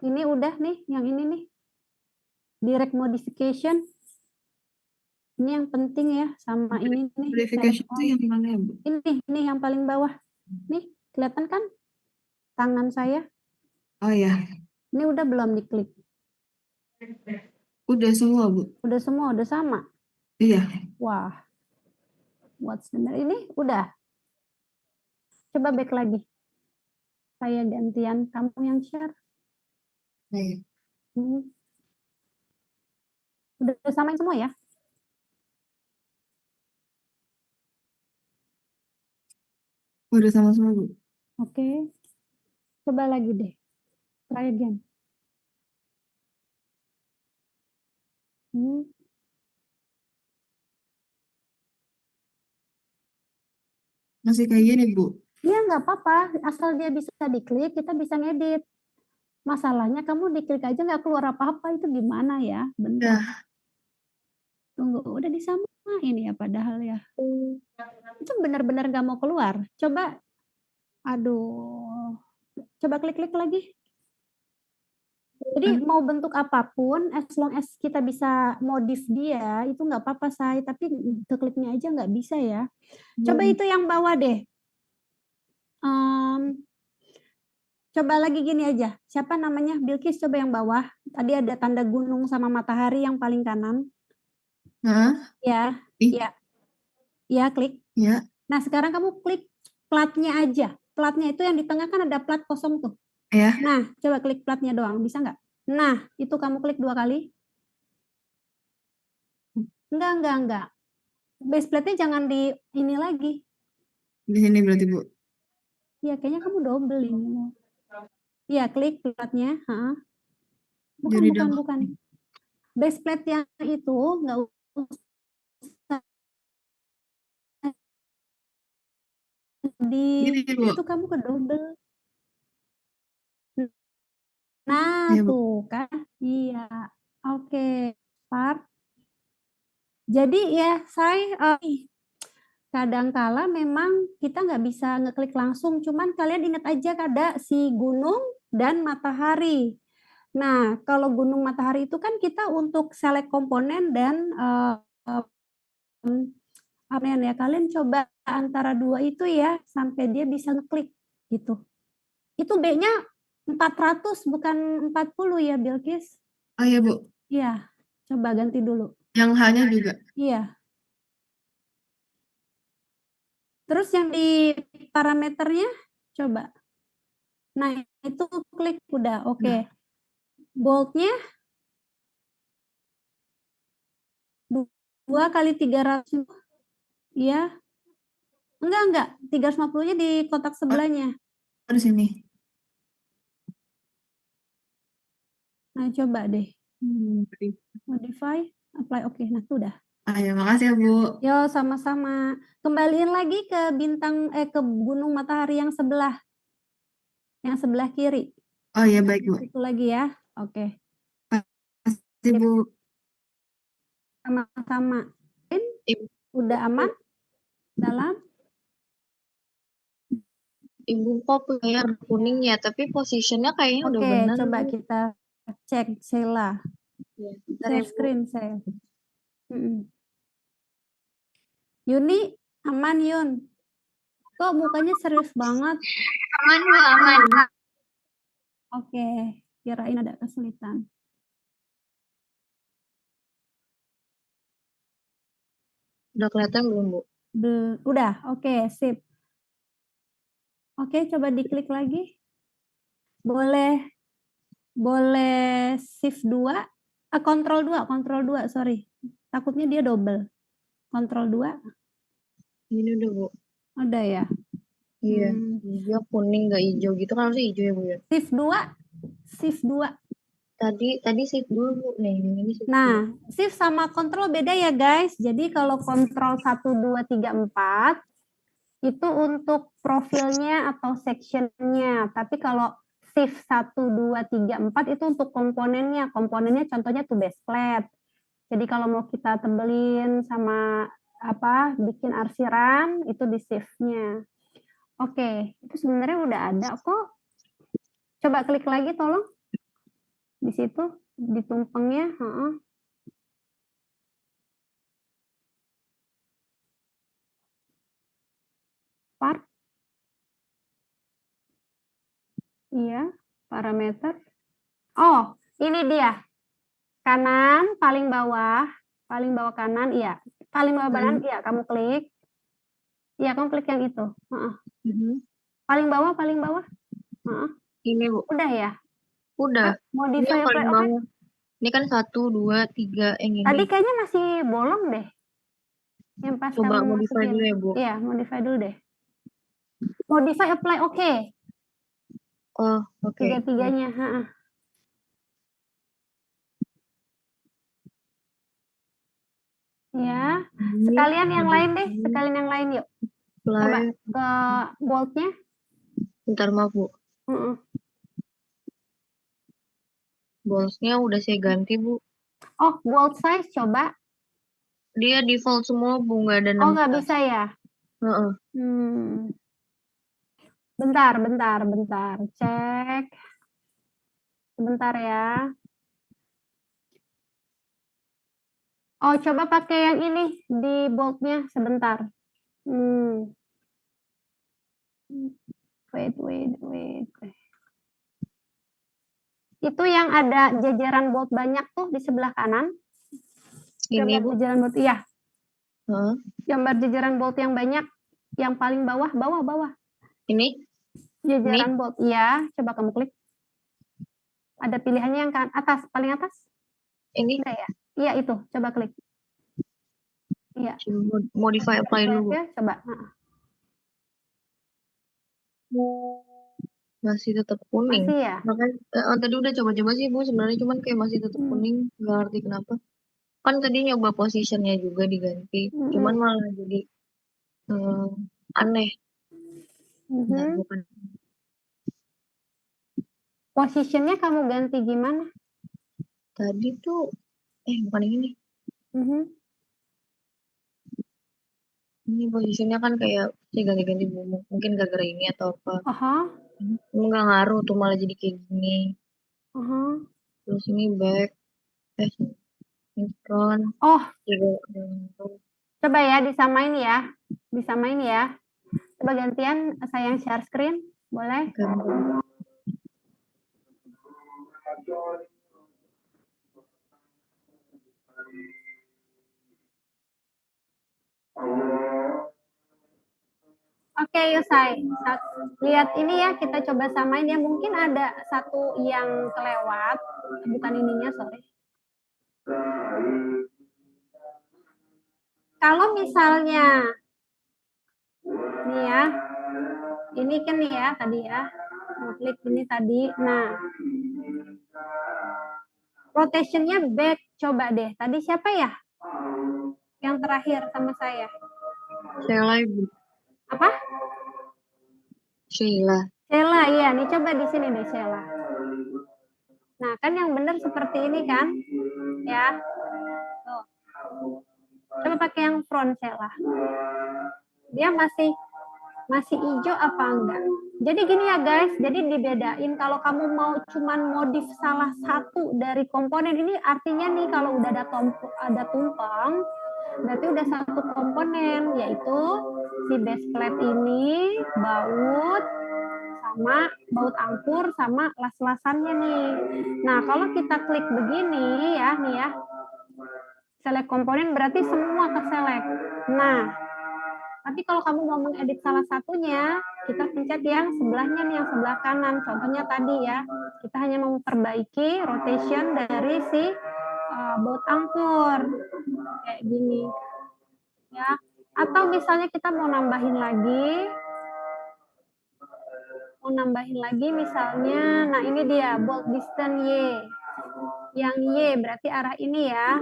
[SPEAKER 1] Ini udah nih, yang ini nih. Direct modification. Ini yang penting ya, sama ini nih.
[SPEAKER 2] Verification
[SPEAKER 1] select
[SPEAKER 2] itu
[SPEAKER 1] all.
[SPEAKER 2] yang mana ya, Bu?
[SPEAKER 1] Ini yang paling bawah. Nih, kelihatan kan tangan saya?
[SPEAKER 2] Oh ya,
[SPEAKER 1] Ini udah belum diklik?
[SPEAKER 2] udah semua, Bu.
[SPEAKER 1] Udah semua, udah sama.
[SPEAKER 2] Iya.
[SPEAKER 1] Wah. What's the matter? Ini udah. Coba back lagi. Saya gantian, kamu yang share.
[SPEAKER 2] Baik.
[SPEAKER 1] Udah samain semua ya?
[SPEAKER 2] Udah sama semua, Bu.
[SPEAKER 1] Oke. Coba lagi deh. Try again.
[SPEAKER 2] Masih kayak gini, Bu.
[SPEAKER 1] Ya nggak apa-apa. Asal dia bisa diklik, kita bisa ngedit. Masalahnya kamu diklik aja nggak keluar apa-apa. Itu gimana ya? Bentar.
[SPEAKER 2] Udah.
[SPEAKER 1] Tunggu, udah disamain ya padahal ya. Itu benar-benar nggak mau keluar. Coba, aduh. Coba klik-klik lagi. Jadi mau bentuk apapun, as long as kita bisa modif dia, itu nggak apa-apa, Say. Tapi kekliknya aja nggak bisa ya. Coba itu yang bawah deh. Coba lagi gini aja. Siapa namanya? Bilkis, coba yang bawah. Tadi ada tanda gunung sama matahari yang paling kanan.
[SPEAKER 2] Nah,
[SPEAKER 1] Ya,
[SPEAKER 2] ih,
[SPEAKER 1] ya. Ya, klik.
[SPEAKER 2] ya.
[SPEAKER 1] Nah, sekarang kamu klik platnya aja. Platnya itu yang di tengah kan ada plat kosong tuh.
[SPEAKER 2] Ya.
[SPEAKER 1] Nah, coba klik platnya doang. Bisa nggak? Nah, itu kamu klik 2 kali. Enggak. Base plate-nya jangan di ini lagi.
[SPEAKER 2] Di sini berarti, Bu.
[SPEAKER 1] Ya, kayaknya kamu double ini. Iya, klik platnya.
[SPEAKER 2] Jadi
[SPEAKER 1] Bukan. Base plate yang itu nggak usah
[SPEAKER 2] Gini, Bu.
[SPEAKER 1] itu kamu ke double. Nah,
[SPEAKER 2] Iya, Bu.
[SPEAKER 1] tuh kan. Iya. Oke, part. Jadi ya, saya kadangkala memang kita nggak bisa ngeklik langsung, cuman kalian ingat aja ada si gunung dan matahari. Nah, kalau gunung matahari itu kan kita untuk select komponen dan ya, kalian coba antara dua itu ya, sampai dia bisa ngeklik gitu. Itu B-nya 400 bukan 40 ya, Bilkis?
[SPEAKER 2] Oh iya, Bu.
[SPEAKER 1] Iya, coba ganti dulu.
[SPEAKER 2] Yang H-nya juga.
[SPEAKER 1] Iya. Terus yang di parameternya, coba. Nah, itu klik udah, oke. Bold-nya 2 kali 300. Iya. Enggak. 350-nya di kotak sebelahnya.
[SPEAKER 2] Di sini.
[SPEAKER 1] Nah, coba deh. Modify, apply, oke. Nah, itu udah.
[SPEAKER 2] Ya, makasih ya, Bu.
[SPEAKER 1] Yo, sama-sama. Kembaliin lagi ke ke gunung matahari yang sebelah. Yang sebelah kiri.
[SPEAKER 2] Oh iya, baik, Bu.
[SPEAKER 1] Itu lagi ya. Oke.
[SPEAKER 2] Makasih, Bu.
[SPEAKER 1] Sama-sama. Udah aman? Dalam?
[SPEAKER 7] Ibu kok punya kuning ya, tapi posisinya kayaknya udah
[SPEAKER 1] Oke,
[SPEAKER 7] benar.
[SPEAKER 1] coba
[SPEAKER 7] Bu.
[SPEAKER 1] kita cek Sheila.
[SPEAKER 7] Ya, bentar ya,
[SPEAKER 1] Share
[SPEAKER 7] Bu.
[SPEAKER 1] screen saya. Yuni, aman Yun? Kok mukanya serius banget?
[SPEAKER 7] Aman, Bu, aman.
[SPEAKER 1] Oke, kirain ada kesulitan.
[SPEAKER 7] Udah kelihatan belum, Bu?
[SPEAKER 1] Udah, oke, sip. Oke, coba diklik lagi. Boleh shift 2, kontrol 2, sorry. Takutnya dia double. Ctrl 2.
[SPEAKER 7] Ini udah, Bu.
[SPEAKER 1] Udah ya.
[SPEAKER 7] Iya. Dia kuning nggak hijau gitu kan harusnya hijau ya, Bu ya.
[SPEAKER 1] Shift 2. Shift 2.
[SPEAKER 7] Tadi shift dulu, Bu. Nih, ini shift dulu.
[SPEAKER 1] Nah, shift sama kontrol beda ya guys. Jadi kalau kontrol 1, 2, 3, 4 itu untuk profilnya atau sectionnya. Tapi kalau shift 1, 2, 3, 4 itu untuk komponennya. Komponennya contohnya tuh base plate. Jadi kalau mau kita tebelin sama bikin arsiran itu di shift-nya. Oke, itu sebenarnya udah ada kok. Coba klik lagi tolong. Di situ, di tumpengnya. Part. Iya, parameter. Oh, ini dia. Kanan, paling bawah kanan, iya. Paling bawah kanan, iya, kamu klik. Iya, kamu klik yang itu. Paling bawah.
[SPEAKER 7] Ini, Bu.
[SPEAKER 1] Udah ya?
[SPEAKER 7] Udah. Ini
[SPEAKER 1] Modify
[SPEAKER 7] yang paling
[SPEAKER 1] apply, oke.
[SPEAKER 7] bawah. Ini kan 1, 2, 3 yang ini.
[SPEAKER 1] Tadi kayaknya masih bolong deh. Yang pas
[SPEAKER 7] Coba
[SPEAKER 1] kamu
[SPEAKER 7] modify
[SPEAKER 1] masukin.
[SPEAKER 7] dulu ya, Bu.
[SPEAKER 1] Iya, modify dulu deh. Modify apply, oke.
[SPEAKER 7] Oh, oke.
[SPEAKER 1] Tiga-tiganya, Ya, sekalian yang lain deh, sekalian yang lain yuk. Coba
[SPEAKER 7] Apply.
[SPEAKER 1] ke bold-nya.
[SPEAKER 7] Bentar, maaf, Bu. Bolsnya udah saya ganti, Bu.
[SPEAKER 1] Oh, bold size coba.
[SPEAKER 7] Dia default semua, Bu. Nggak ada 16.
[SPEAKER 1] Oh, nggak bisa ya?
[SPEAKER 7] Heeh.
[SPEAKER 1] Bentar. Cek. Sebentar ya. Oh, coba pakai yang ini di bold-nya sebentar. Wait. Itu yang ada jajaran bold banyak tuh di sebelah kanan.
[SPEAKER 7] Ini,
[SPEAKER 1] Gambar
[SPEAKER 7] Bu.
[SPEAKER 1] jajaran bold, iya.
[SPEAKER 7] Heeh.
[SPEAKER 1] Gambar jajaran bold yang banyak, yang paling bawah.
[SPEAKER 7] Ini?
[SPEAKER 1] Jajaran bold, iya. Coba kamu klik. Ada pilihannya yang kan atas, paling atas.
[SPEAKER 7] Ini?
[SPEAKER 1] Udah ya? Iya itu, coba klik. Iya.
[SPEAKER 7] Modify apply dulu, Bu.
[SPEAKER 1] Ya, coba.
[SPEAKER 7] Masih tetap kuning.
[SPEAKER 1] Masih ya?
[SPEAKER 7] Makanya tadi udah coba-coba sih, Bu. Sebenarnya cuman kayak masih tetap kuning. Nggak ngerti kenapa. Kan tadi nyoba positionnya juga diganti. Cuman malah jadi aneh. Nah, bukan.
[SPEAKER 1] Posisinya kamu ganti gimana?
[SPEAKER 7] Tadi tuh, bukan yang ini. Ini posisinya kan kayak saya ganti-ganti bumbu. Mungkin gara-gara ini atau apa. Nggak ngaruh tuh malah jadi kayak gini. Terus ini back. Ini front.
[SPEAKER 1] Oh.
[SPEAKER 7] Juga.
[SPEAKER 1] Coba ya disamain ya. Coba gantian saya yang share screen. Boleh? Oke, Yusai. Lihat ini ya, kita coba samain ya. Mungkin ada satu yang kelewat. Bukan ininya, sorry. Kalau misalnya, nih ya, ini kan nih ya, tadi ya. Klik ini tadi. Nah, rotationnya back. Coba deh. Tadi siapa ya? Yang terakhir sama saya.
[SPEAKER 7] Sheila, Ibu.
[SPEAKER 1] Apa?
[SPEAKER 7] Sheila,
[SPEAKER 1] iya. Nih coba di sini deh, Sheila. Nah, kan yang benar seperti ini kan? Ya. Tuh. Coba pakai yang front, Sheila. Dia masih hijau apa enggak? Jadi gini ya guys, jadi dibedain kalau kamu mau cuman modif salah satu dari komponen ini, artinya nih kalau udah ada tumpeng, berarti udah satu komponen, yaitu si base plate ini, baut angkur sama las-lasannya nih. Nah, kalau kita klik begini ya, nih ya, select komponen berarti semua ke-select. Nah, tapi kalau kamu mau mengedit salah satunya, kita pencet yang sebelahnya nih, yang sebelah kanan. Contohnya tadi ya, kita hanya memperbaiki rotation dari si baut angkur. kayak gini. Ya, atau misalnya kita mau nambahin lagi. Misalnya, nah ini dia bold distance Y. Yang Y berarti arah ini ya.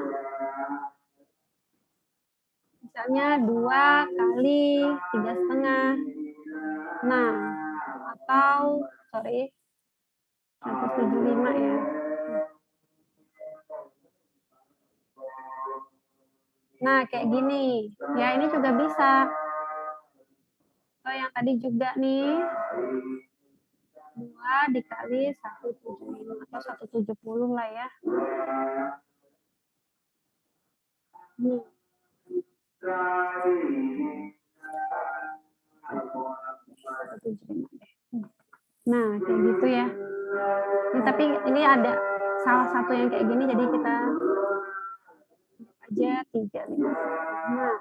[SPEAKER 1] Misalnya 2 kali 3,5. Nah, atau 175 ya. Nah, kayak gini. Ya, ini juga bisa. Yang tadi juga nih. 2 dikali 175 atau 170 lah ya. Nih. Nah, kayak gitu ya. Ini, tapi ini ada salah satu yang kayak gini, jadi kita aja 3,5. Nah.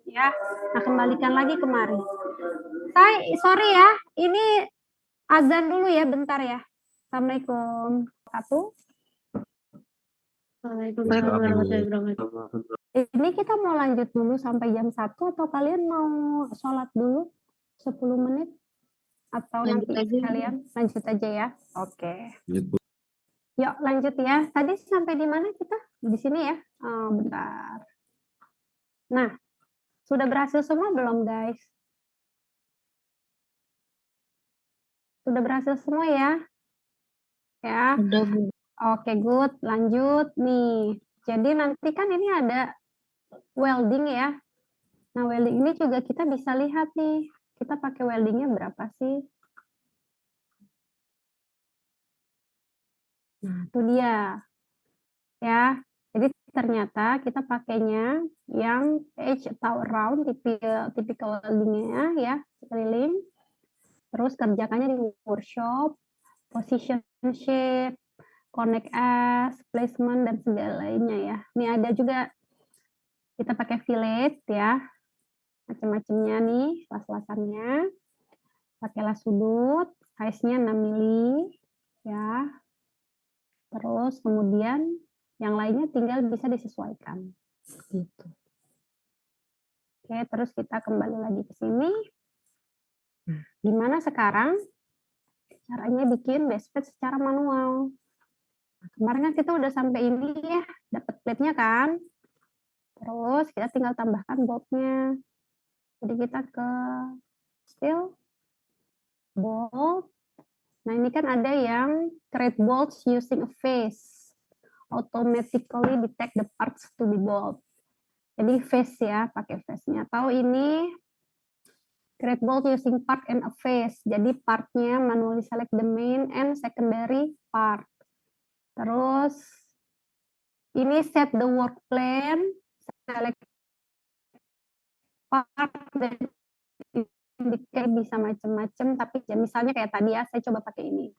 [SPEAKER 1] Ya, nah kembalikan lagi kemari. Sorry ya, ini azan dulu ya, bentar ya. Assalamualaikum.
[SPEAKER 9] Waalaikumsalam warahmatullahi wabarakatuh.
[SPEAKER 1] Ini kita mau lanjut dulu sampai jam 1 atau kalian mau sholat dulu 10 menit? Atau
[SPEAKER 7] Lanjut
[SPEAKER 1] nanti
[SPEAKER 7] aja.
[SPEAKER 1] kalian lanjut aja ya? Oke.
[SPEAKER 5] Lanjut, Bu.
[SPEAKER 1] Yuk lanjut ya. Tadi sampai di mana kita? Di sini ya? Oh, bentar. Nah, sudah berhasil semua belum guys? Sudah berhasil semua ya? Ya.
[SPEAKER 7] Udah, Bu.
[SPEAKER 1] Oke, good. Lanjut nih. Jadi nanti kan ini ada welding ya. Nah, welding ini juga kita bisa lihat nih. Kita pakai weldingnya berapa sih? Nah, itu dia. Ya. Jadi ternyata kita pakainya yang edge atau round, tipikal weldingnya ya, sekeliling. Terus kerjakannya di workshop, position shape, connect as, placement, dan segala lainnya ya. Ini ada juga kita pakai fillet ya, macam-macamnya nih, las-lasannya. Pakailah sudut, size-nya 6 mili ya. Terus kemudian yang lainnya tinggal bisa disesuaikan. Gitu. Oke, terus kita kembali lagi ke sini. Gimana sekarang caranya bikin base plate secara manual? Nah, kemarin kan kita udah sampai ini ya, dapat plate-nya kan. Terus kita tinggal tambahkan bolt-nya. Jadi kita ke steel, bolt. Nah ini kan ada yang create bolts using a face. Automatically detect the parts to be bolt. Jadi face ya, pakai face-nya. Atau ini create bolt using part and a face. Jadi part-nya manually select the main and secondary part. Terus ini set the work plan, select part dan indicate bisa macam-macam, tapi ya misalnya kayak tadi ya, saya coba pakai ini.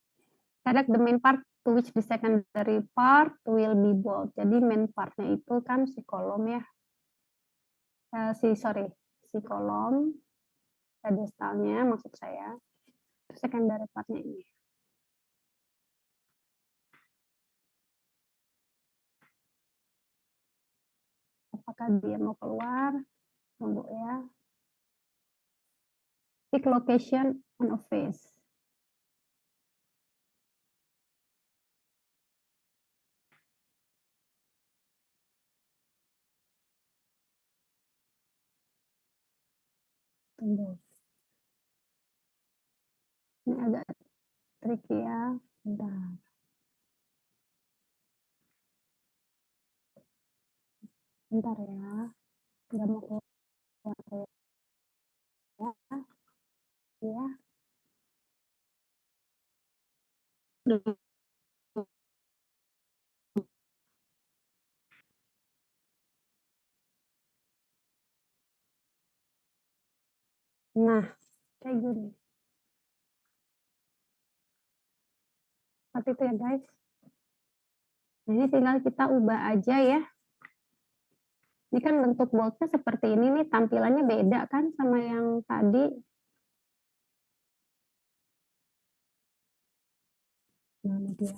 [SPEAKER 1] Select the main part to which the secondary part will be bold. Jadi main partnya itu kan si kolom ya. Si kolom pedestalnya maksud saya. Secondary partnya ini. Apakah dia mau keluar? Tunggu ya. Pick location on a face. Tunggu. Ini agak tricky ya. Bentar. Bentar ya. Nggak mau keluar ya. Nah, kayak gini. Seperti itu ya guys. Nah, ini tinggal kita ubah aja ya. Ini kan bentuk boltnya seperti ini nih, tampilannya beda kan sama yang tadi. Nah, ini dia.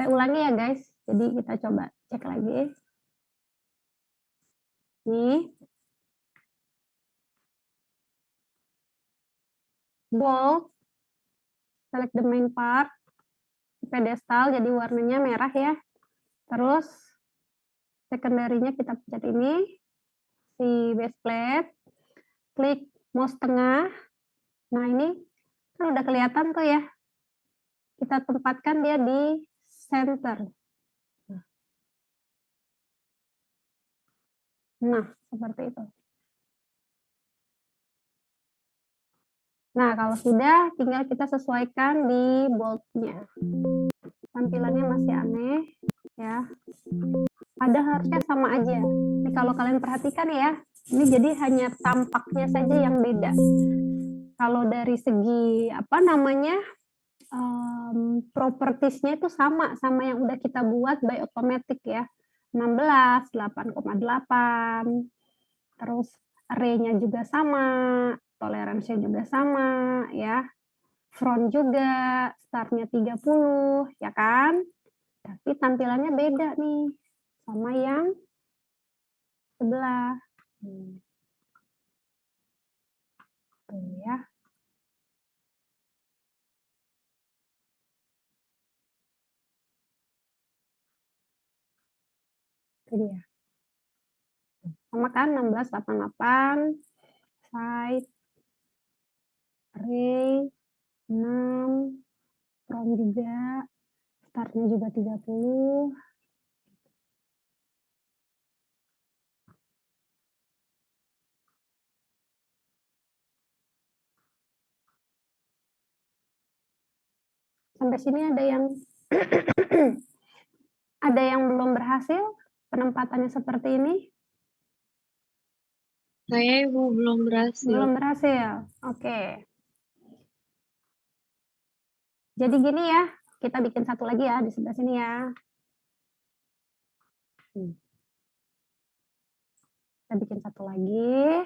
[SPEAKER 1] Saya ulangi ya guys, jadi kita coba cek lagi. Nih, bold, select the main part, pedestal jadi warnanya merah ya. Terus secondary-nya kita pencet ini, si base plate, klik mouse tengah. Nah ini kan udah kelihatan tuh ya. Kita tempatkan dia di center. Nah, seperti itu. Nah, kalau sudah, tinggal kita sesuaikan di bold-nya. Tampilannya masih aneh, ya. Padahal harusnya sama aja. Ini kalau kalian perhatikan ya, ini jadi hanya tampaknya saja yang beda. Kalau dari segi, apa namanya, propertiesnya itu sama yang udah kita buat by automatic ya. 16, 8,8, terus array-nya juga sama, toleransinya juga sama ya, front juga, start-nya 30 ya kan, tapi tampilannya beda nih sama yang sebelah. Tuh ya. Itu dia. Sama kan 1688, side, array, 6, front juga, startnya juga 30. Sampai sini ada yang ada yang belum berhasil penempatannya seperti ini?
[SPEAKER 7] Saya Ibu belum berhasil.
[SPEAKER 1] Belum berhasil. Oke. Jadi gini ya, kita bikin satu lagi ya di sebelah sini ya. Kita bikin satu lagi.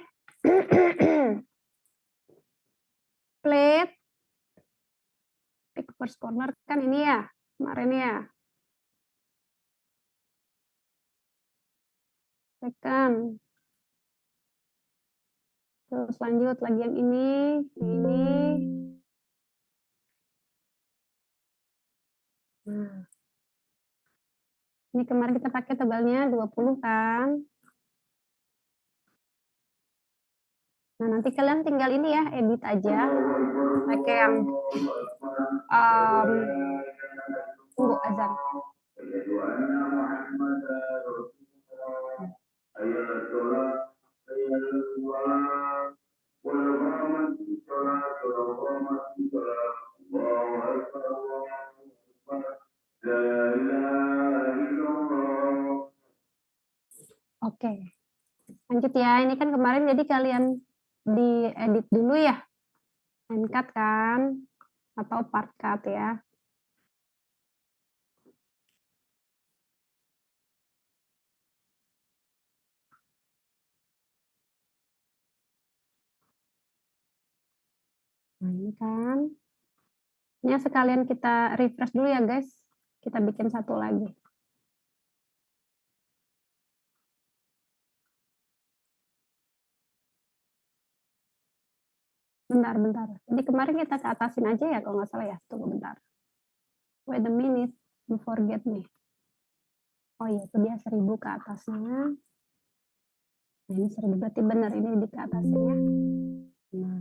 [SPEAKER 1] Plate. Pick first corner kan ini ya, kemarin ya. Second. Terus lanjut lagi yang ini. Nah. Ini kemarin kita pakai tebalnya 20 kan. Nah, nanti kalian tinggal ini ya, edit aja. Pakai yang tunggu azan. Oke. Lanjut ya, ini kan kemarin jadi kalian diedit dulu ya. End cut kan, atau part cut ya. Nah ini kan. Ini sekalian kita refresh dulu ya guys. Kita bikin satu lagi. Bentar. Jadi kemarin kita ke atasin aja ya kalau nggak salah ya. Tunggu bentar. Wait a minute. You forget me. Oh iya, itu dia 1000 ke atasnya. Nah, ini 1000 berarti benar ini di ke atasnya ya.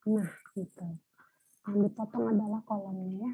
[SPEAKER 1] Nah, gitu. Yang dipotong adalah kolomnya ya.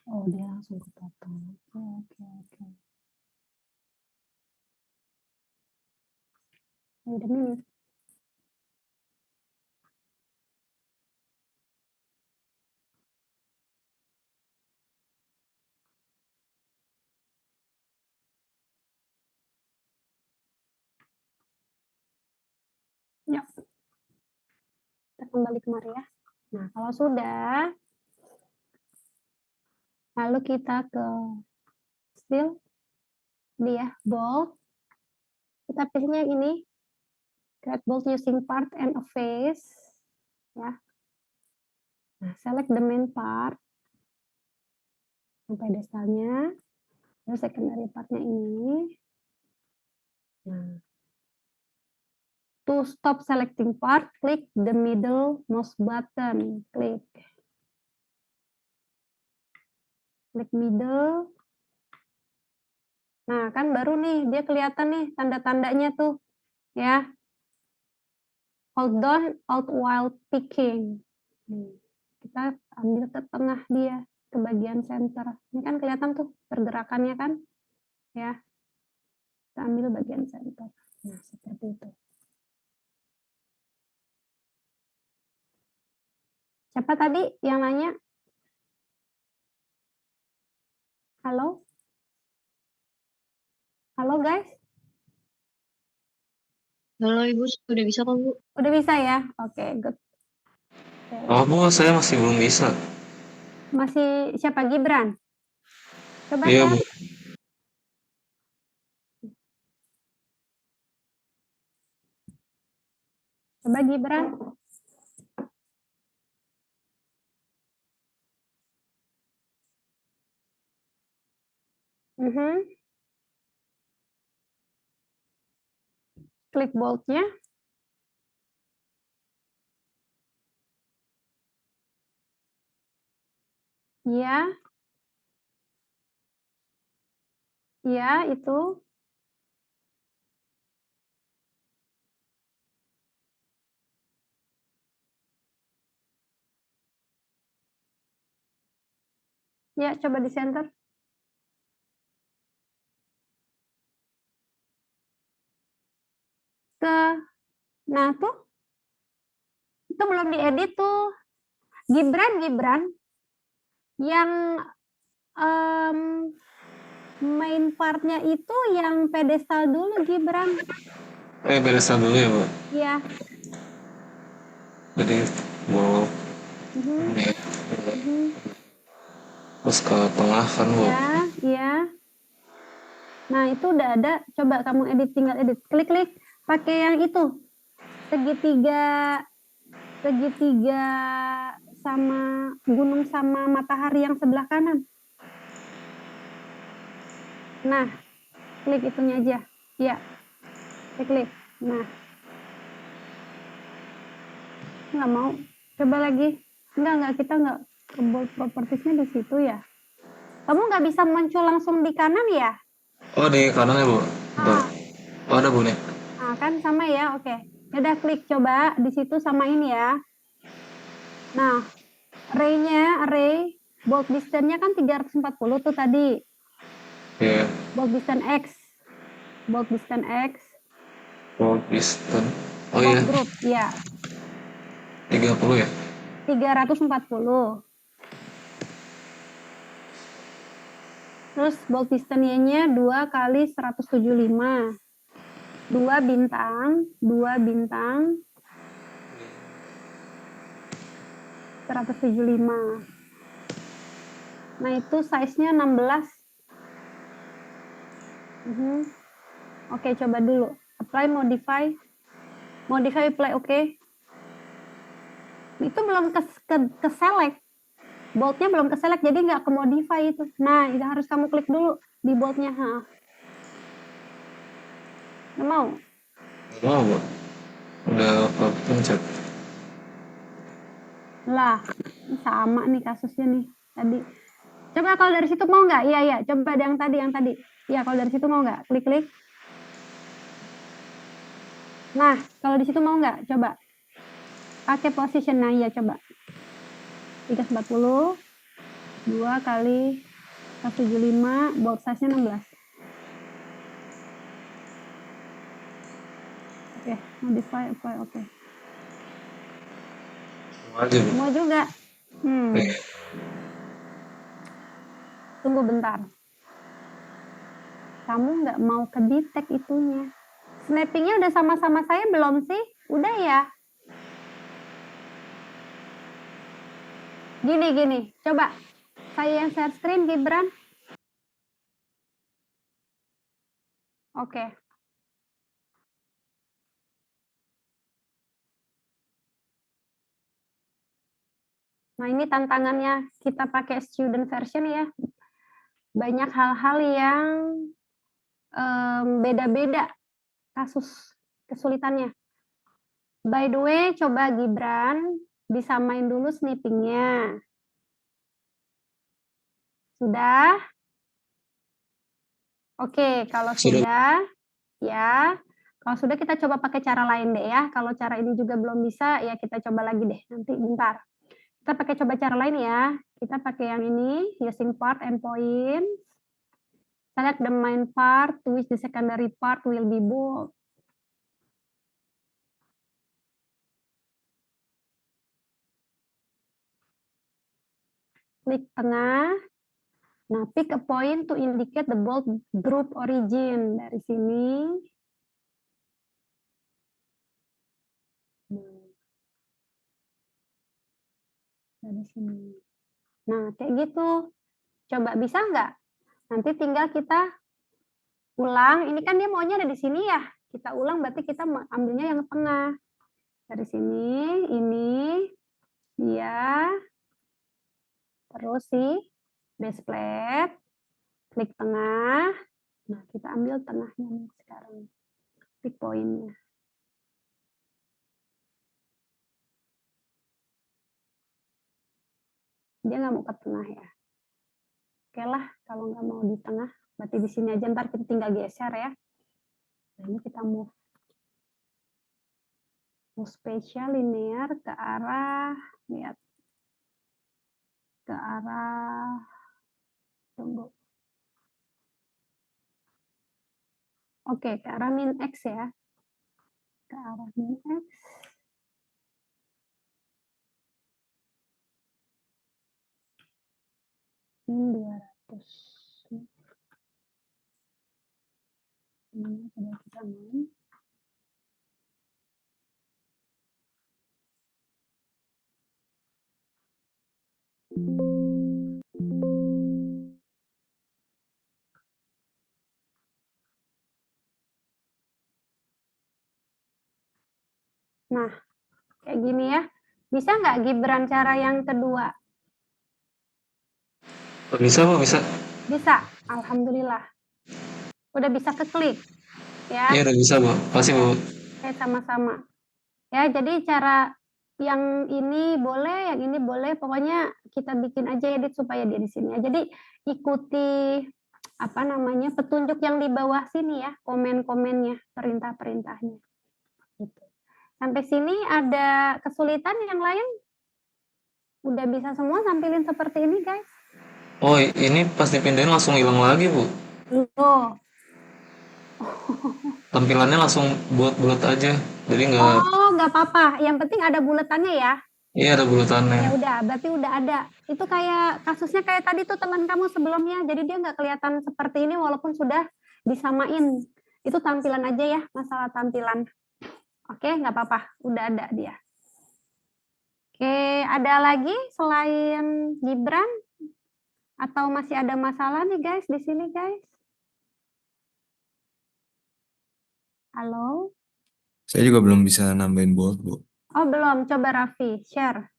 [SPEAKER 1] Oh, dia langsung kepotong. Oke. Wait a minute. Ya, kita kembali kemari ya. Nah, kalau sudah, lalu kita ke still, dia bold. Kita pilihnya yang ini, create bold using part and a face, ya. Nah, select the main part, sampai pedestalnya, lalu secondary partnya ini. Nah, to stop selecting part, click the middle mouse button. Klik middle. Nah, kan baru nih, dia kelihatan nih tanda-tandanya tuh, ya. Hold down, alt while picking. Kita ambil ke tengah dia, ke bagian center. Ini kan kelihatan tuh pergerakannya kan, ya. Kita ambil bagian center. Nah, seperti itu. Siapa tadi yang nanya? Halo? Halo guys?
[SPEAKER 7] Halo Ibu, sudah bisa kok Bu?
[SPEAKER 1] Udah bisa ya? Oke, good.
[SPEAKER 8] Oh Bu, saya masih belum bisa.
[SPEAKER 1] Masih siapa? Gibran? Coba
[SPEAKER 8] Iya
[SPEAKER 1] share.
[SPEAKER 8] Bu.
[SPEAKER 1] Coba Gibran. Klik bold-nya. Ya. Ya, itu. Ya, coba di center. Nah, tuh. Itu belum diedit tuh. Gibran. Yang main part-nya itu yang pedestal dulu, Gibran.
[SPEAKER 8] Beresan dulu ya Bu.
[SPEAKER 1] Iya.
[SPEAKER 8] Jadi mau ini terus ke tengah kan Bu.
[SPEAKER 1] Iya. Nah, itu udah ada. Coba kamu tinggal edit. Klik pakai yang itu. Segitiga sama gunung sama matahari yang sebelah kanan. Nah, klik itunya aja. Ya. Klik. Nah. Nggak mau. Coba lagi. Enggak, kita nggak ke bold propertiesnya di situ ya. Kamu nggak bisa muncul langsung di kanan ya?
[SPEAKER 8] Oh di kanan ya Bu. Bentar. Oh ada Bu nih.
[SPEAKER 1] Nah, kan sama ya, oke. Ya udah klik coba di situ samain ya. Nah, array bold distance-nya kan 340 tuh tadi.
[SPEAKER 8] Iya.
[SPEAKER 1] Bold distance X.
[SPEAKER 8] Bold distance. Oh
[SPEAKER 1] Bold
[SPEAKER 8] iya.
[SPEAKER 1] group, ya.
[SPEAKER 8] 30 ya.
[SPEAKER 1] 340. Terus bold distance Y-nya 2 kali 175. 2 bintang. 175. Nah, itu size-nya 16. Oke, coba dulu. Apply, modify, apply, oke. Itu belum ke select. Bold-nya belum ke select, jadi nggak ke modify itu. Nah, itu harus kamu klik dulu di bold-nya. Nggak mau?
[SPEAKER 8] Mau Bu. Udah pencet.
[SPEAKER 1] Lah, sama nih kasusnya nih tadi. Coba kalau dari situ mau nggak? Iya. Coba yang tadi. Iya, kalau dari situ mau nggak? Klik. Nah, kalau di situ mau nggak? Coba. Pakai position. Nah, iya coba. 340. 2 kali 175. Bold size-nya 16. Oke, modify apply, oke.
[SPEAKER 8] Semua aja, Bu.
[SPEAKER 1] Semua juga. Tunggu bentar. Kamu nggak mau ke detect itunya. Snappingnya udah sama-sama saya belum sih? Udah ya? Gini. Coba saya yang share screen, Gibran. Oke. Nah, ini tantangannya kita pakai student version ya. Banyak hal-hal yang beda-beda kasus kesulitannya. By the way, coba Gibran disamain dulu snippingnya. Sudah? Oke, kalau sudah, ya. Kalau sudah kita coba pakai cara lain deh ya. Kalau cara ini juga belum bisa, ya kita coba lagi deh. Nanti bentar. Kita pakai coba cara lain ya. Kita pakai yang ini, using part and point. Select the main part, to which the secondary part will be bold. Klik tengah. Nah, pick a point to indicate the bold group origin. Dari sini. Dari sini. Nah, kayak gitu. Coba bisa nggak? Nanti tinggal kita ulang. Ini kan dia maunya ada di sini ya. Kita ulang berarti kita ambilnya yang tengah. Dari sini, ini, dia, terus si base plate, klik tengah. Nah, kita ambil tengahnya nih sekarang. Pick pointnya. Dia nggak mau ke tengah ya. Oke lah, kalau nggak mau di tengah, berarti di sini aja. Ntar kita tinggal geser ya. Nah, ini kita move spatial linear ke arah, lihat, ke arah, tunggu. Oke, ke arah min X ya. Ke arah min X. Min 200. Ini coba kita main. Nah, kayak gini ya. Bisa nggak Gibran cara yang kedua?
[SPEAKER 8] Bisa, Bu, bisa.
[SPEAKER 1] Bisa, alhamdulillah. Udah bisa keklik, ya?
[SPEAKER 8] Iya, udah bisa, Bu. Pasti, Bu.
[SPEAKER 1] Oke, sama-sama. Ya, jadi cara yang ini boleh, yang ini boleh. Pokoknya kita bikin aja edit supaya dia di sini. Jadi ikuti apa namanya petunjuk yang di bawah sini ya, komen-komennya, perintah-perintahnya. Gitu. Sampai sini ada kesulitan yang lain? Udah bisa semua tampilin seperti ini, guys?
[SPEAKER 8] Oh, ini pas dipindahin langsung hilang lagi, Bu.
[SPEAKER 1] Loh.
[SPEAKER 8] Tampilannya langsung bulat-bulat aja. Jadi nggak...
[SPEAKER 1] Oh, nggak apa-apa. Yang penting ada buletannya ya.
[SPEAKER 8] Iya, ada bulatannya.
[SPEAKER 1] Ya udah, berarti udah ada. Itu kayak kasusnya kayak tadi tuh teman kamu sebelumnya. Jadi dia nggak kelihatan seperti ini walaupun sudah disamain. Itu tampilan aja ya, masalah tampilan. Oke, nggak apa-apa. Udah ada dia. Oke, ada lagi selain Gibran? Atau masih ada masalah nih guys di sini guys? Halo?
[SPEAKER 5] Saya juga belum bisa nambahin bold, Bu.
[SPEAKER 1] Oh belum, coba Raffi, share.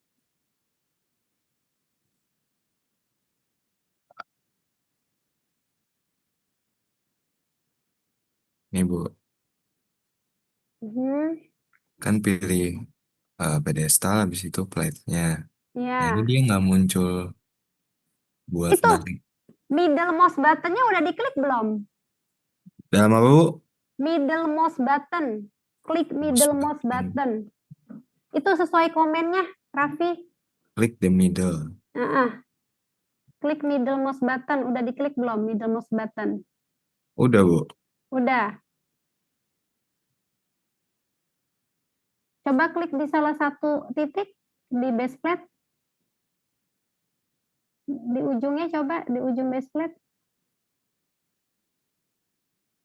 [SPEAKER 5] Nih, Bu. Kan pilih pedestal, habis itu plate-nya. Nah, ini
[SPEAKER 1] Ya.
[SPEAKER 5] dia nggak muncul buat
[SPEAKER 1] Itu,
[SPEAKER 5] naik.
[SPEAKER 1] middle mouse button-nya udah diklik belum?
[SPEAKER 5] Dalam apa, Bu?
[SPEAKER 1] Middle mouse button. Klik middle mouse button. Itu sesuai komennya, Raffi.
[SPEAKER 5] Klik the middle.
[SPEAKER 1] Klik middle mouse button. Udah diklik belum middle mouse button?
[SPEAKER 5] Udah, Bu.
[SPEAKER 1] Udah. Coba klik di salah satu titik di base plate. Di ujungnya coba, di ujung base plate.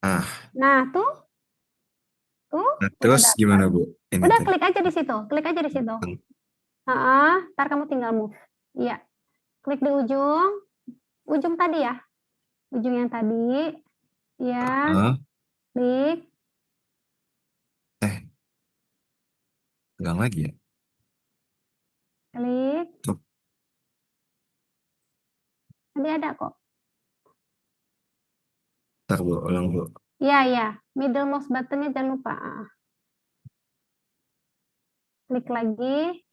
[SPEAKER 5] Ah,
[SPEAKER 1] Nah, tuh
[SPEAKER 5] nah
[SPEAKER 1] udah
[SPEAKER 5] terus
[SPEAKER 1] dapat.
[SPEAKER 5] gimana Bu? Ini
[SPEAKER 1] Udah
[SPEAKER 5] tadi.
[SPEAKER 1] klik aja di situ, klik aja di situ. Ntar kamu tinggal move. Iya, klik di ujung tadi ya, ujung yang tadi. Ya,
[SPEAKER 5] Ah,
[SPEAKER 1] klik.
[SPEAKER 5] ulang lagi ya?
[SPEAKER 1] Klik.
[SPEAKER 5] Tuh.
[SPEAKER 1] Tadi ada kok.
[SPEAKER 5] Ntar Bu, ulang Bu.
[SPEAKER 1] Iya. Middle mouse buttonnya jangan lupa. Klik lagi.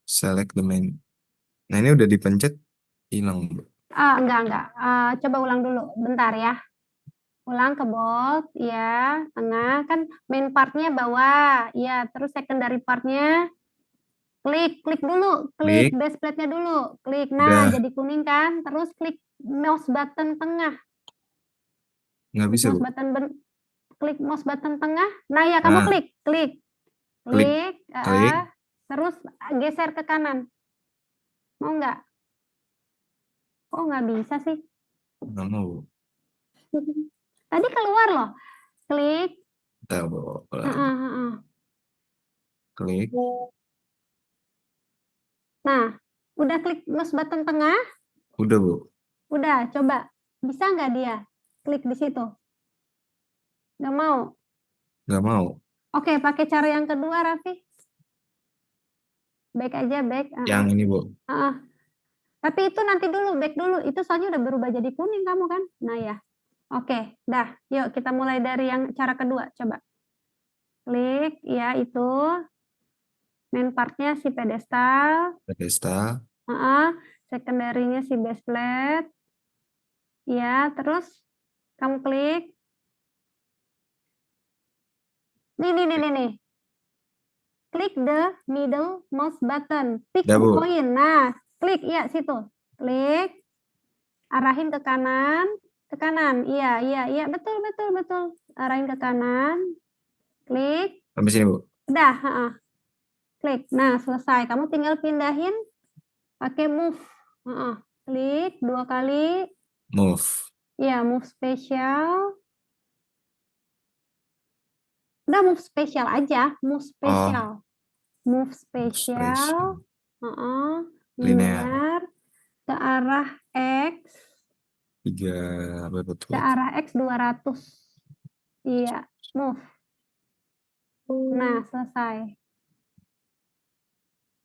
[SPEAKER 5] Select the main. Nah ini udah dipencet, hilang Bu.
[SPEAKER 1] Enggak. Coba ulang dulu. Bentar ya. Ulang ke bold, ya, tengah. Kan main partnya bawah. Ya, terus secondary partnya klik dulu. Klik
[SPEAKER 5] Klik.
[SPEAKER 1] base plate-nya dulu. Klik. Nah,
[SPEAKER 5] Udah.
[SPEAKER 1] jadi kuning kan. Terus klik mouse button tengah.
[SPEAKER 5] Nggak bisa Bu.
[SPEAKER 1] Klik mouse button tengah. Nah, ya kamu
[SPEAKER 5] Nah,
[SPEAKER 1] klik.
[SPEAKER 5] klik.
[SPEAKER 1] Terus geser ke kanan. Mau nggak? Kok nggak bisa sih?
[SPEAKER 5] Nggak mau Bu.
[SPEAKER 1] Tadi keluar loh. Klik.
[SPEAKER 5] Ntar Bu, ulang. Klik.
[SPEAKER 1] Nah, udah klik mouse button tengah?
[SPEAKER 5] Udah Bu.
[SPEAKER 1] Udah, coba. Bisa nggak dia? Klik di situ. Nggak mau?
[SPEAKER 5] Nggak mau.
[SPEAKER 1] Oke, pakai cara yang kedua, Raffi. Back aja, back.
[SPEAKER 5] Yang ini Bu.
[SPEAKER 1] Tapi itu nanti dulu, back dulu. Itu soalnya udah berubah jadi kuning kamu kan? Nah ya. Oke, dah. Yuk kita mulai dari yang cara kedua. Coba. Klik, ya itu. Main partnya si pedestal.
[SPEAKER 5] Pedestal.
[SPEAKER 1] Secondary-nya si base plate. Ya, terus kamu klik. Nih. Klik the middle mouse button. Pick
[SPEAKER 5] Udah, Bu.
[SPEAKER 1] point. Nah, klik ya situ. Klik. Arahin ke kanan. Ke kanan. Iya, betul. Arahin ke kanan. Klik.
[SPEAKER 5] Sampai sini Bu.
[SPEAKER 1] Udah, klik. Nah, selesai. Kamu tinggal pindahin pakai move. Klik 2 kali.
[SPEAKER 5] Move.
[SPEAKER 1] Iya, move spesial. Udah move spesial aja, move spesial. Move spesial. Linear ke arah X.
[SPEAKER 5] 3 apa betul?
[SPEAKER 1] Ke arah X 200. Iya, move. Nah, selesai.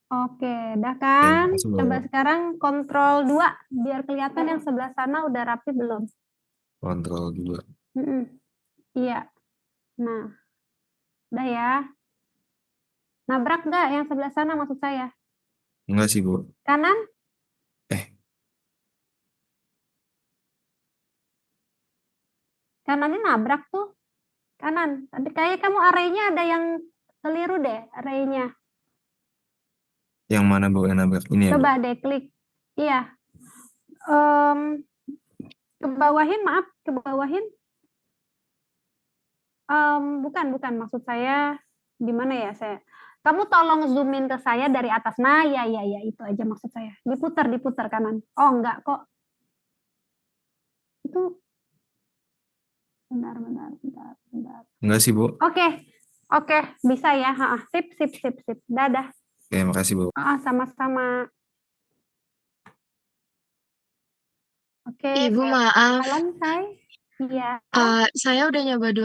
[SPEAKER 1] Oke, udah kan? Coba sekarang kontrol 2 biar kelihatan yang sebelah sana udah rapi belum?
[SPEAKER 5] Kontrol 2.
[SPEAKER 1] Iya. Nah, udah ya. Nabrak nggak yang sebelah sana maksud saya?
[SPEAKER 5] Enggak sih Bu.
[SPEAKER 1] Kanan? Kanannya nabrak tuh. Kanan. Tadi kayak kamu arraynya ada yang keliru deh, arraynya.
[SPEAKER 5] Yang mana Bu yang nabrak? Ini ya Bu?
[SPEAKER 1] Coba deh klik. Iya. Kebawahin, maaf, kebawahin. Bukan maksud saya gimana ya saya. Kamu tolong zoom in ke saya dari atas. Nah, ya itu aja maksud saya. Diputar kanan. Oh, enggak kok. Itu bentar.
[SPEAKER 5] Enggak sih Bu.
[SPEAKER 1] Oke, bisa ya. Sip. Dadah.
[SPEAKER 5] Oke, makasih Bu.
[SPEAKER 1] Sama-sama. Oke.
[SPEAKER 9] Ibu maaf.
[SPEAKER 1] Malam, Say. Iya.
[SPEAKER 9] Saya udah nyoba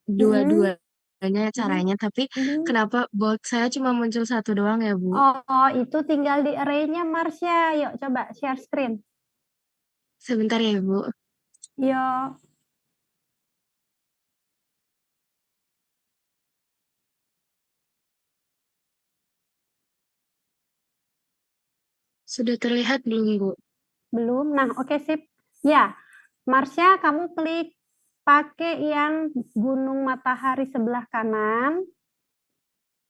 [SPEAKER 9] dua-duanya caranya, tapi kenapa bolt saya cuma muncul satu doang ya, Bu?
[SPEAKER 1] Oh, itu tinggal di array-nya Marsha. Yuk, coba share screen.
[SPEAKER 9] Sebentar ya, Bu.
[SPEAKER 1] Yuk.
[SPEAKER 9] Sudah terlihat belum, Bu?
[SPEAKER 1] Belum. Nah, oke, sip. Ya, Marsha, kamu klik pakai yang gunung matahari sebelah kanan.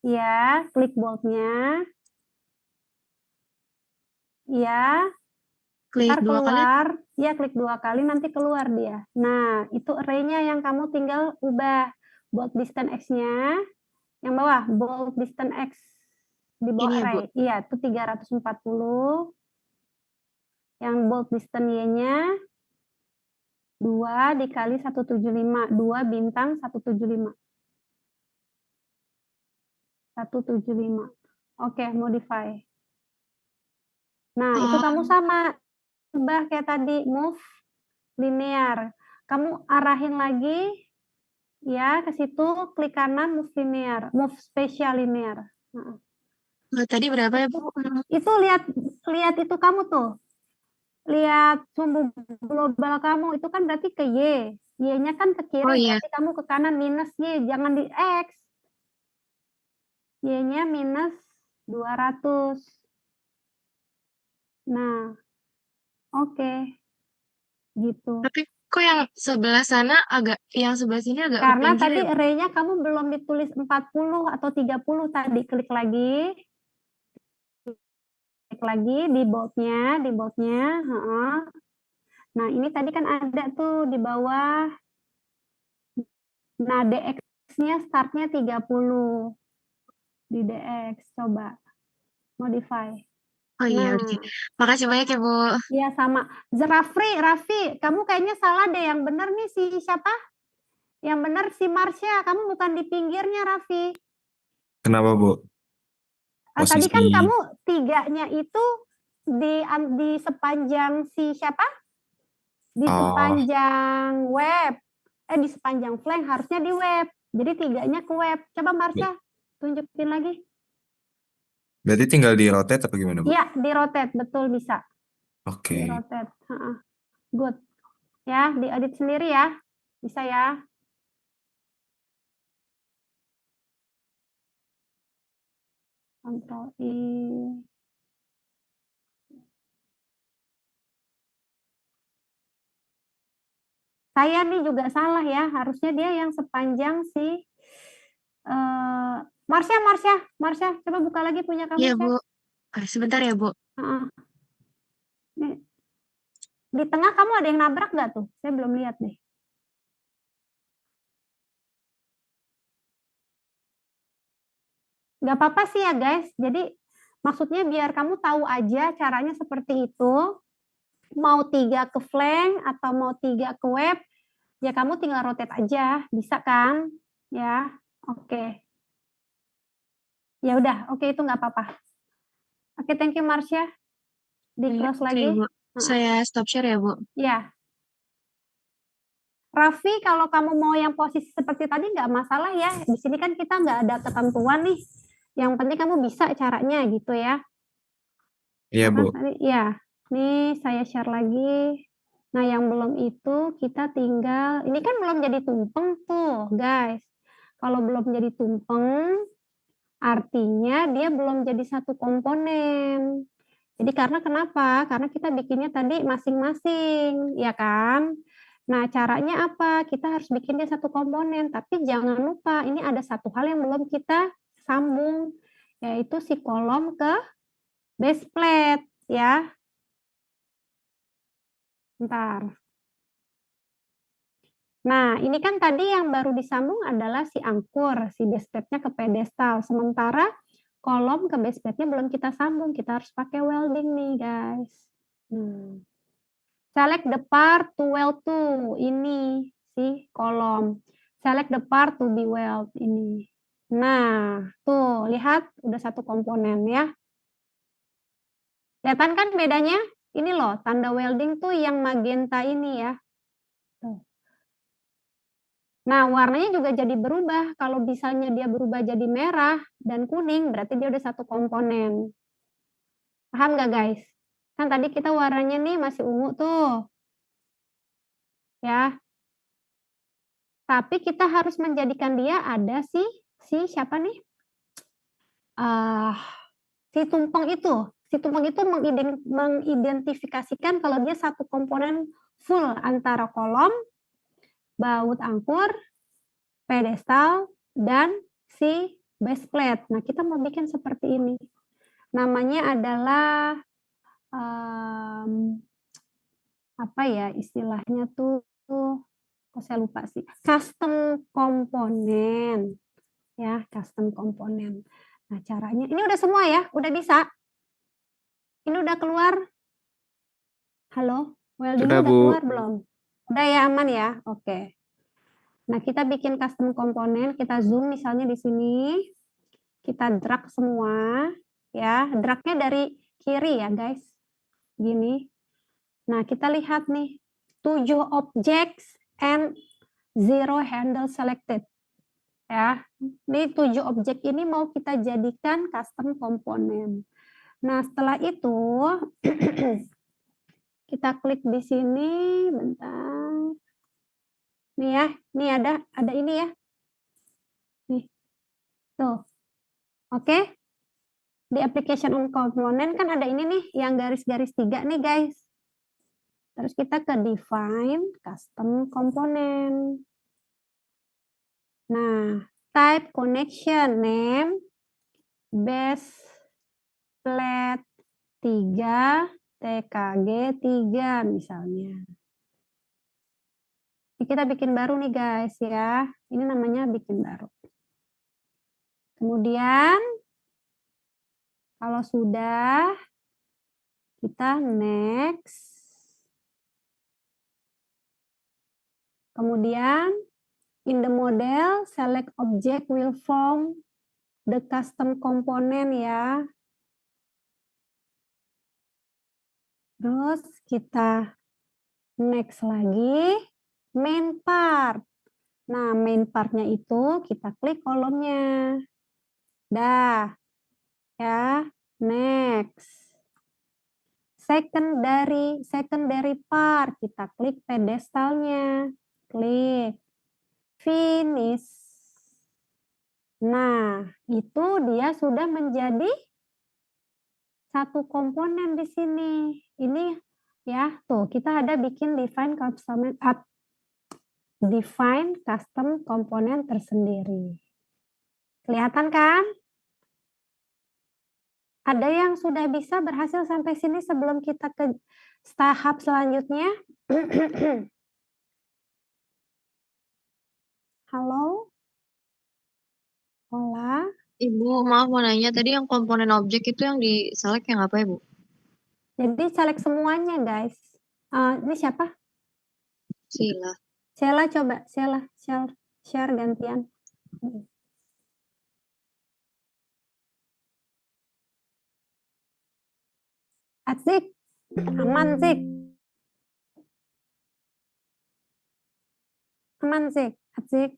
[SPEAKER 1] Ya, klik bold-nya. Ya.
[SPEAKER 9] Klik 2 kali.
[SPEAKER 1] Ya, klik 2 kali nanti keluar dia. Nah, itu array-nya yang kamu tinggal ubah. Bold distance X-nya. Yang bawah, bold distance X. Di bawah
[SPEAKER 9] Ini ya, Bu.
[SPEAKER 1] array. Iya, itu 340. Yang bold distance Y-nya 2 dikali 175. 2 bintang 175. 175. Oke, modify. Nah, itu kamu sama. Ubah kayak tadi, move linear. Kamu arahin lagi ya ke situ, klik kanan move linear, move spatial linear. Nah,
[SPEAKER 9] Tadi berapa ya, Bu?
[SPEAKER 1] itu lihat itu kamu tuh. Lihat sumbu global kamu itu kan berarti ke Y. Y-nya kan ke kiri,
[SPEAKER 9] Oh iya.
[SPEAKER 1] berarti kamu ke kanan minus Y, jangan di X. Y-nya minus 200. Nah, oke. Gitu.
[SPEAKER 9] Tapi kok yang sebelah sana yang sebelah sini agak ke
[SPEAKER 1] Karena
[SPEAKER 9] pinggir
[SPEAKER 1] tadi
[SPEAKER 9] ya, Bu?
[SPEAKER 1] array-nya kamu belum ditulis 40 atau 30 tadi. Klik lagi. Klik lagi di bold-nya, heeh. Nah, ini tadi kan ada tuh di bawah. Nah, DX-nya startnya 30. Di DX, coba. Modify.
[SPEAKER 9] Oh iya,
[SPEAKER 1] Nah,
[SPEAKER 9] oke. Makasih banyak ya, Bu.
[SPEAKER 1] iya sama. Raffi, kamu kayaknya salah deh. Yang benar nih si siapa? Yang benar si Marsha. Kamu bukan di pinggirnya, Raffi.
[SPEAKER 5] Kenapa, Bu?
[SPEAKER 1] Tadi kan
[SPEAKER 5] Posisi
[SPEAKER 1] kamu 3-nya itu di sepanjang si siapa? Di
[SPEAKER 5] oh,
[SPEAKER 1] sepanjang web. Di sepanjang flank harusnya di web. Jadi 3-nya ke web. Coba Marsha, tunjukin lagi.
[SPEAKER 5] berarti tinggal di rotate apa gimana, Bu?
[SPEAKER 1] Iya, di rotate, betul bisa. Di
[SPEAKER 5] Oke.
[SPEAKER 1] rotate. Good. Ya, diedit sendiri ya. Bisa ya. Ctrl I. Saya nih juga salah ya. Harusnya dia yang sepanjang si Marsha, coba buka lagi punya kamu,
[SPEAKER 9] Iya,
[SPEAKER 1] cek.
[SPEAKER 9] Bu. Sebentar ya, Bu.
[SPEAKER 1] Nih. Di tengah kamu ada yang nabrak nggak tuh? Saya belum lihat deh. Nggak apa-apa sih ya guys. Jadi maksudnya biar kamu tahu aja caranya seperti itu. Mau 3 ke flank atau mau 3 ke web, ya kamu tinggal rotate aja. Bisa kan? Ya, oke. Ya udah, oke itu nggak apa-apa. Oke, thank you Marsha. Di close
[SPEAKER 9] Oke,
[SPEAKER 1] lagi.
[SPEAKER 9] Bu. Saya stop share ya, Bu.
[SPEAKER 1] Ya. Raffi, kalau kamu mau yang posisi seperti tadi nggak masalah ya. Di sini kan kita nggak ada ketentuan nih. Yang penting kamu bisa caranya gitu ya.
[SPEAKER 5] Iya, Bu.
[SPEAKER 1] Ya, nih saya share lagi. Nah, yang belum itu kita tinggal, ini kan belum jadi tumpeng tuh, guys. Kalau belum jadi tumpeng, artinya dia belum jadi satu komponen. Jadi karena kenapa? Karena kita bikinnya tadi masing-masing, ya kan? Nah, caranya apa? Kita harus bikin dia satu komponen, tapi jangan lupa ini ada satu hal yang belum kita sambung, yaitu si kolom ke base plate, ya. Bentar. Nah, ini kan tadi yang baru disambung adalah si angkur, si base plate-nya ke pedestal. Sementara kolom ke base plate-nya belum kita sambung, kita harus pakai welding nih, guys. Select the part to weld to, ini si kolom. Select the part to be weld, ini. Nah, tuh, lihat udah satu komponen ya. Kelihatan kan bedanya? Ini loh, tanda welding tuh yang magenta ini ya. Tuh. Nah, warnanya juga jadi berubah. Kalau misalnya dia berubah jadi merah dan kuning, berarti dia udah satu komponen. Paham nggak, guys? Kan tadi kita warnanya nih masih ungu tuh. Ya. Tapi kita harus menjadikan dia ada si siapa nih? Si tumpeng itu. Si tumpeng itu mengidentifikasikan kalau dia satu komponen full antara kolom, baut angkur, pedestal, dan si base plate. Nah, kita mau bikin seperti ini. Namanya adalah apa ya istilahnya tuh? Kok saya lupa sih. Custom komponen. ya, custom komponen. Nah, caranya ini udah semua ya? Udah bisa? Ini udah keluar? Halo? Welding
[SPEAKER 4] Sudah,
[SPEAKER 1] udah
[SPEAKER 4] Bu.
[SPEAKER 1] keluar belum? Udah ya, aman ya? Oke. Nah, kita bikin custom komponen, kita zoom misalnya di sini, kita drag semua, ya. Dragnya dari kiri ya, guys. Gini. Nah, kita lihat nih, 7 objects and 0 handle selected. Ya, ini 7 objek ini mau kita jadikan custom komponen. Nah, setelah itu kita klik di sini, bentar. Nih ya, nih ada ini ya. Nih. Tuh. Oke. Di application on component kan ada ini nih yang garis-garis 3 nih, guys. Terus kita ke define custom component. Nah, type connection name base plate 3 TKG 3 misalnya. Ini kita bikin baru nih guys ya. Ini namanya bikin baru. Kemudian kalau sudah kita next. Kemudian in the model select object will form the custom component ya. Terus kita next lagi main part. Nah, main partnya itu kita klik kolomnya. Dah. Ya, next. Secondary part, kita klik pedestalnya. Klik. Finish. Nah, itu dia sudah menjadi satu komponen di sini. Ini ya, tuh kita ada bikin define custom komponen tersendiri. Kelihatan kan? Ada yang sudah bisa berhasil sampai sini sebelum kita ke tahap selanjutnya? Halo? Hola?
[SPEAKER 7] Ibu, maaf mau nanya, tadi yang komponen objek itu yang di select yang apa ya, Bu?
[SPEAKER 1] Jadi select semuanya, guys. Ini siapa?
[SPEAKER 7] Sila.
[SPEAKER 1] Sheila coba, Sheila, share gantian. Asik, aman sih. Aman sih, asik.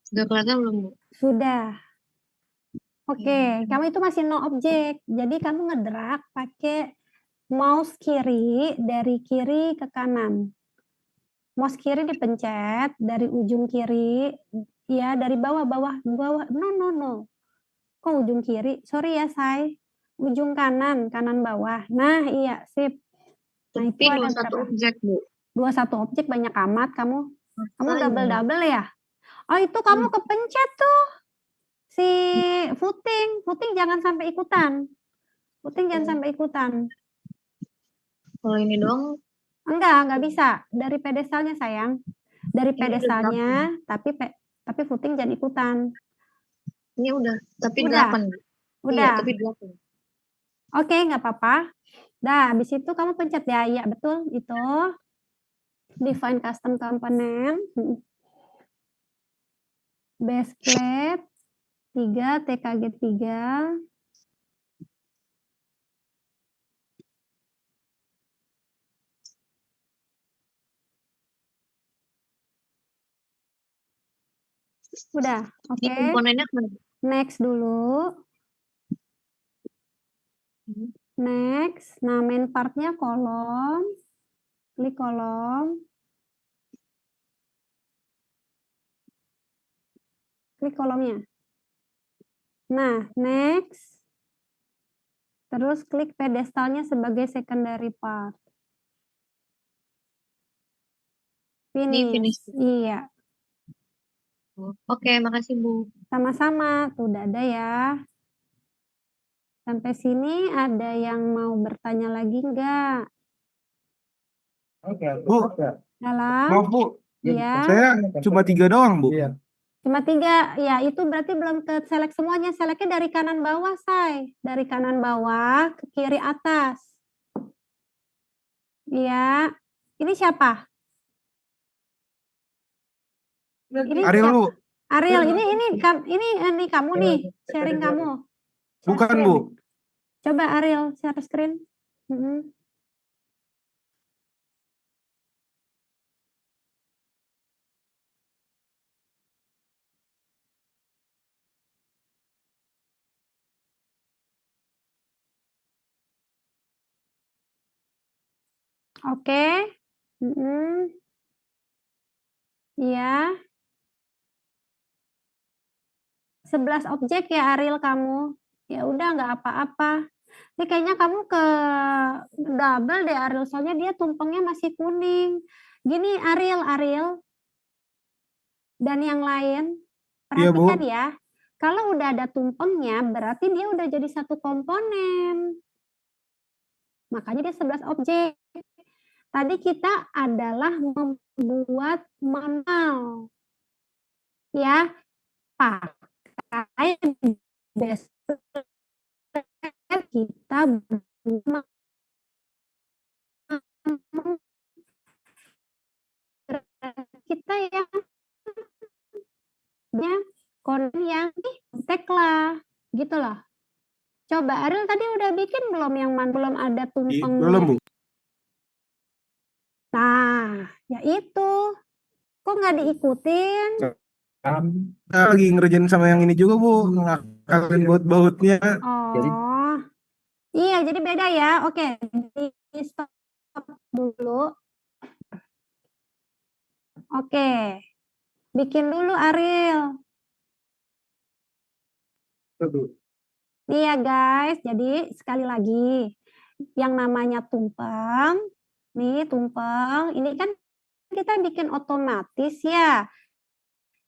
[SPEAKER 7] Sudah kelihatan belum, Bu?
[SPEAKER 1] Sudah. Oke, kamu itu masih no objek. Jadi kamu ngedrag pakai mouse kiri dari kiri ke kanan. Mouse kiri dipencet dari ujung kiri, ya dari bawah. No. Kok ujung kiri? Sorry ya, Say. Ujung kanan bawah. Nah, iya, sip. Nah, itu
[SPEAKER 7] Tapi
[SPEAKER 1] ada
[SPEAKER 7] 21
[SPEAKER 1] berapa?
[SPEAKER 7] objek, Bu.
[SPEAKER 1] 21 objek banyak amat kamu. Kamu
[SPEAKER 7] Makanya.
[SPEAKER 1] double ya? Oh, itu kamu kepencet tuh. Si Footing jangan sampai ikutan.
[SPEAKER 7] Kalau ini doang,
[SPEAKER 1] Enggak bisa. Dari pedestalnya, sayang. Dari
[SPEAKER 7] ini udah
[SPEAKER 1] pedestalnya, tapi Footing jangan ikutan.
[SPEAKER 7] ini udah, tapi
[SPEAKER 1] Udah.
[SPEAKER 7] 8, Bu.
[SPEAKER 1] Udah.
[SPEAKER 7] Iya, tapi 8.
[SPEAKER 1] Oke, nggak apa-apa. Dah, habis itu kamu pencet ya. Iya, betul. Itu. Define custom component. Base plate 3, TKG 3. Udah, oke.
[SPEAKER 7] Ini komponennya kemana?
[SPEAKER 1] Next dulu. Next. Nah, main partnya kolom. Klik kolom. Klik kolomnya. Nah, next. Terus klik pedestalnya sebagai secondary part. Finish. Iya.
[SPEAKER 7] Oke, makasih, Bu.
[SPEAKER 1] Sama-sama. Tuh, udah ada ya. Sampai sini ada yang mau bertanya lagi enggak?
[SPEAKER 6] Bu,
[SPEAKER 1] Dalam.
[SPEAKER 6] maaf Bu,
[SPEAKER 1] Iya.
[SPEAKER 6] saya cuma 3 doang Bu.
[SPEAKER 1] Cuma 3, ya itu berarti belum ke select semuanya. Selectnya dari kanan bawah, Say. Dari kanan bawah ke kiri atas. Iya. Ini siapa? Ini
[SPEAKER 6] Ariel
[SPEAKER 1] siapa?
[SPEAKER 6] Bu,
[SPEAKER 1] Ariel, ini kamu nih, sharing kamu. Share
[SPEAKER 6] bukan
[SPEAKER 1] screen.
[SPEAKER 6] Bu.
[SPEAKER 1] Coba Ariel share screen. Oke. Iya. 11 objek ya Ariel kamu. Ya udah nggak apa-apa. Ini kayaknya kamu ke double deh Ariel, soalnya dia tumpengnya masih kuning. Gini Ariel dan yang lain,
[SPEAKER 6] Iya, Bu.
[SPEAKER 1] perhatikan ya. Kalau udah ada tumpengnya, berarti dia udah jadi satu komponen. Makanya dia 11 objek. Tadi kita adalah membuat manual. Ya, pakai best kita kita yang tekla gitu loh. Coba Ariel tadi udah bikin belum yang belum ada tumpengnya?
[SPEAKER 6] Belum Bu.
[SPEAKER 1] Nah, ya itu. Kok nggak diikutin?
[SPEAKER 6] Kita lagi ngerjain sama yang ini juga Bu, ngakalin baut-bautnya.
[SPEAKER 1] Oh, iya jadi beda ya. Oke, di stop dulu. Oke, bikin dulu Ariel. Iya guys, jadi sekali lagi yang namanya tumpeng, nih tumpeng, ini kan kita bikin otomatis ya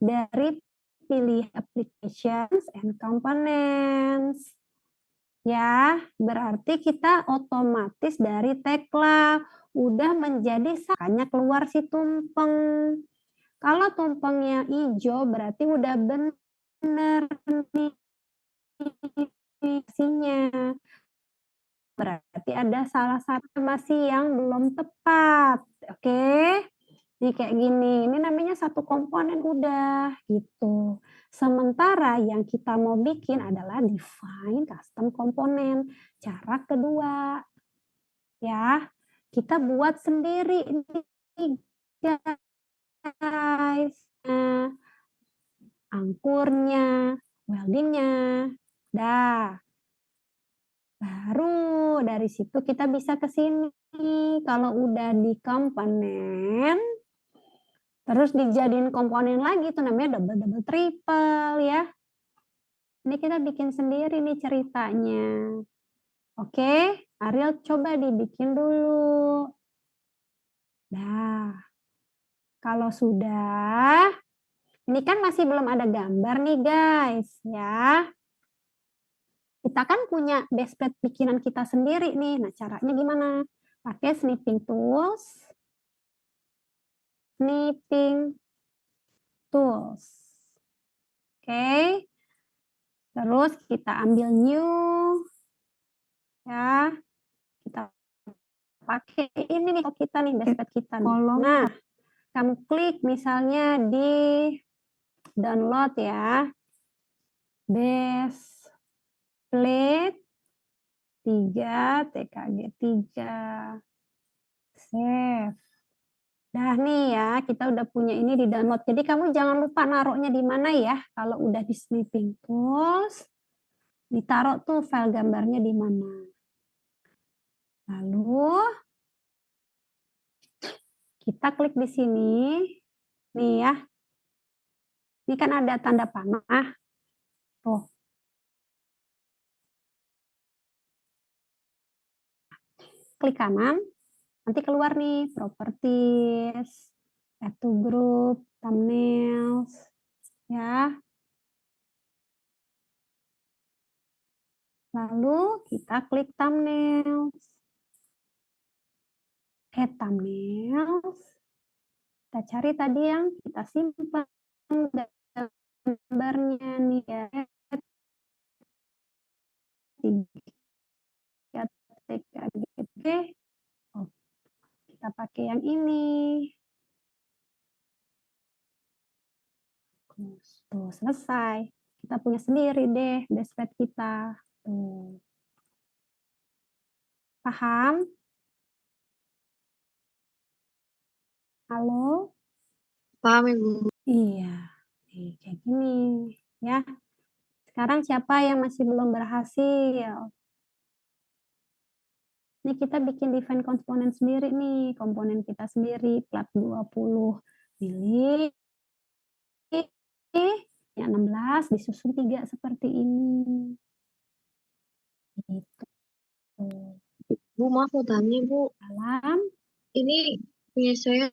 [SPEAKER 1] dari pilih applications and components. Ya, berarti kita otomatis dari tekla udah menjadi hanya keluar si tumpeng. Kalau tumpengnya hijau berarti udah benar nih isinya. Berarti ada salah satu masih yang belum tepat. Oke. Nih kayak gini. Ini namanya satu komponen udah gitu. Sementara yang kita mau bikin adalah define custom komponen. Cara kedua. Ya. Kita buat sendiri ini guys. Nah, angkurnya, weldingnya. Dah. Baru dari situ kita bisa ke sini. Kalau udah di komponen, terus dijadiin komponen lagi, itu namanya double, triple ya. Ini kita bikin sendiri nih ceritanya. Oke, Ariel coba dibikin dulu. Nah, kalau sudah, ini kan masih belum ada gambar nih guys ya. Kita kan punya baseplate bikinan kita sendiri nih. Nah, caranya gimana? Pakai snipping tools. Snipping tools. Oke. Terus kita ambil new. Ya. Kita pakai ini nih kita nih baseplate kita nih. Nah, kamu klik misalnya di download ya. Baseplate 3 TKG 3. Save. Dah nih ya, kita udah punya ini di download. Jadi kamu jangan lupa naruhnya di mana ya. Kalau udah di snipping tools, ditaruh tuh file gambarnya di mana. Lalu kita klik di sini. Nih ya. Ini kan ada tanda panah. Tuh. Klik kanan. Nanti keluar nih properties, add to group, thumbnails, ya. Lalu kita klik thumbnails. thumbnails. Kita cari tadi yang kita simpan gambarnya nih ya. 3 Oh, kita pakai yang ini. Tuh, selesai. Kita punya sendiri deh dashboard kita. Tuh. Paham? Halo?
[SPEAKER 7] Paham Ibu?
[SPEAKER 1] Iya. Nih, kayak gini ya. Sekarang siapa yang masih belum berhasil? Ini kita bikin define komponen sendiri nih, komponen kita sendiri, plat 20 pilih, yang 16 disusun 3 seperti ini. Gitu.
[SPEAKER 7] Bu, maaf mau tanya Bu.
[SPEAKER 1] Alam.
[SPEAKER 7] Ini punya saya